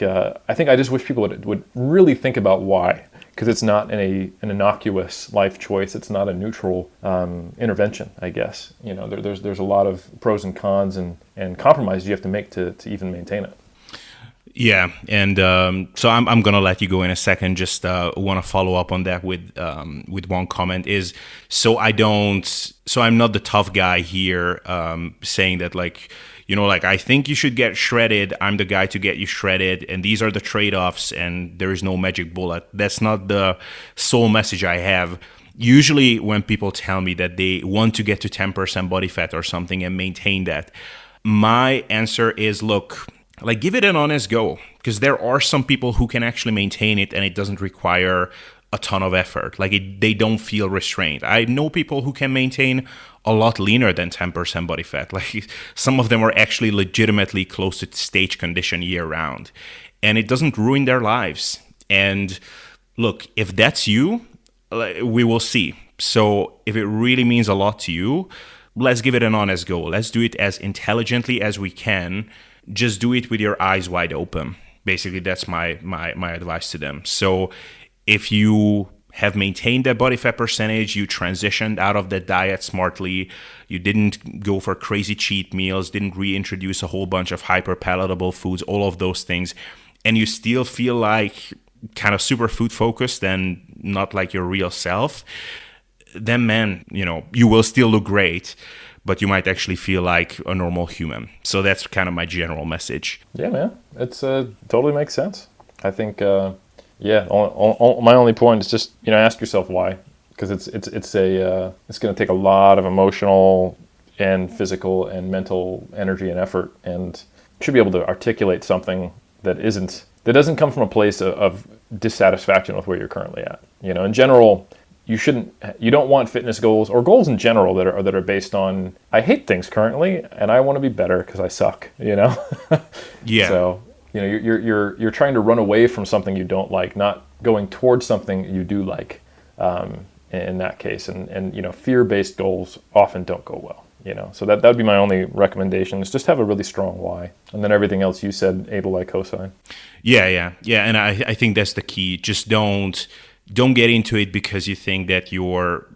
I just wish people would really think about why, because it's not an innocuous life choice. It's not a neutral intervention, I guess. There's a lot of pros and cons and compromises you have to make to even maintain it. Yeah, and so I'm gonna let you go in a second. Just want to follow up on that with one comment. So I'm not the tough guy here saying that, like, I think you should get shredded. I'm the guy to get you shredded, and these are the trade-offs, and there is no magic bullet. That's not the sole message I have. Usually when people tell me that they want to get to 10% body fat or something and maintain that, My answer is, look, like, give it an honest go, because there are some people who can actually maintain it and it doesn't require a ton of effort. Like, they don't feel restrained. I know people who can maintain a lot leaner than 10% body fat. Like, some of them are actually legitimately close to stage condition year round, and it doesn't ruin their lives. And look, if that's you, we will see. So if it really means a lot to you, let's give it an honest go. Let's do it as intelligently as we can. Just do it with your eyes wide open. Basically, that's my advice to them. So if you have maintained that body fat percentage, you transitioned out of that diet smartly, you didn't go for crazy cheat meals, didn't reintroduce a whole bunch of hyper palatable foods, all of those things, and you still feel like kind of super food focused and not like your real self, then man, you will still look great, but you might actually feel like a normal human. So that's kind of my general message. Yeah, man, it's totally makes sense. I think, my only point is just ask yourself why, because it's going to take a lot of emotional and physical and mental energy and effort, and you should be able to articulate something that doesn't come from a place of dissatisfaction with where you're currently at. In general, you don't want fitness goals or goals in general that are based on, I hate things currently and I want to be better because I suck. Yeah. So you're trying to run away from something you don't like, not going towards something you do like. In that case, and fear-based goals often don't go well. So that would be my only recommendation, is just have a really strong why, and then everything else you said, Abel, I co-sign. Yeah, and I think that's the key. Just don't get into it because you think that you're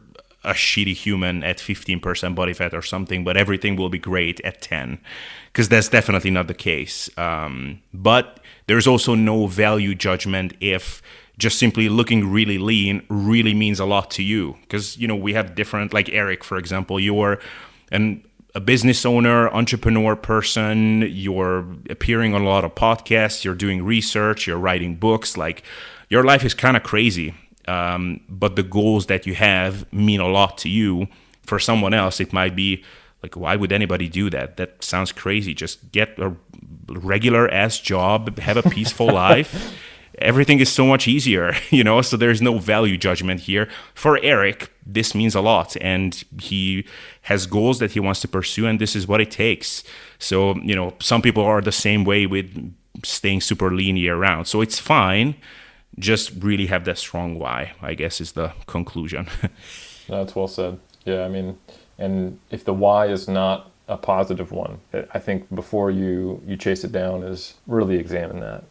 a shitty human at 15% body fat or something, but everything will be great at 10, because that's definitely not the case. But there's also no value judgment if just simply looking really lean really means a lot to you, because we have different, like Eric, for example, you're a business owner, entrepreneur person, you're appearing on a lot of podcasts, you're doing research, you're writing books, like your life is kind of crazy. But the goals that you have mean a lot to you. For someone else, it might be like, why would anybody do that? That sounds crazy. Just get a regular ass job, have a peaceful life. Everything is so much easier, so there's no value judgment here. For Eric, this means a lot, and he has goals that he wants to pursue, and this is what it takes. So, some people are the same way with staying super lean year round. So it's fine. Just really have that strong why, I guess, is the conclusion. That's well said. Yeah, and if the why is not a positive one, I think before you chase it down is really examine that,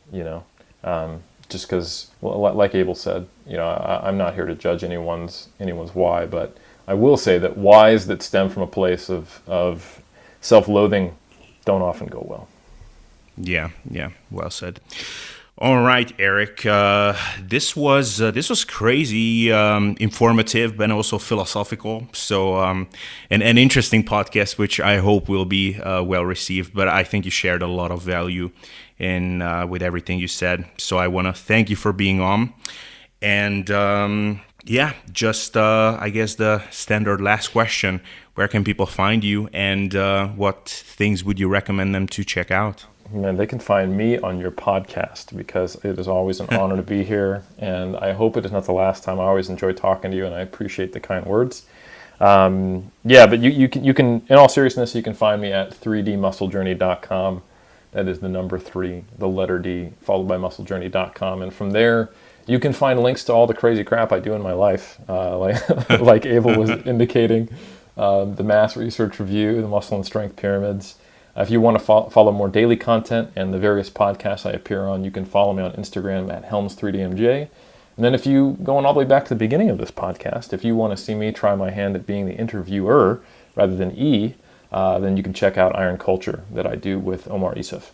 just because, like Abel said, I'm not here to judge anyone's why, but I will say that whys that stem from a place of self-loathing don't often go well. Yeah, well said. All right, Eric. This was crazy, informative, and also philosophical. So, an interesting podcast, which I hope will be well received. But I think you shared a lot of value in with everything you said. So I want to thank you for being on. And just I guess the standard last question: where can people find you, and what things would you recommend them to check out? Man, they can find me on your podcast, because it is always an honor to be here, and I hope it is not the last time. I always enjoy talking to you, and I appreciate the kind words. But you can, in all seriousness, you can find me at 3dmusclejourney.com. That is the number 3, the letter D, followed by musclejourney.com, and from there you can find links to all the crazy crap I do in my life, like Abel was indicating, the mass research review, the muscle and strength pyramids. If you want to follow more daily content and the various podcasts I appear on, you can follow me on Instagram at Helms3DMJ. And then if you go on all the way back to the beginning of this podcast, if you want to see me try my hand at being the interviewer rather than then you can check out Iron Culture that I do with Omar Isuf.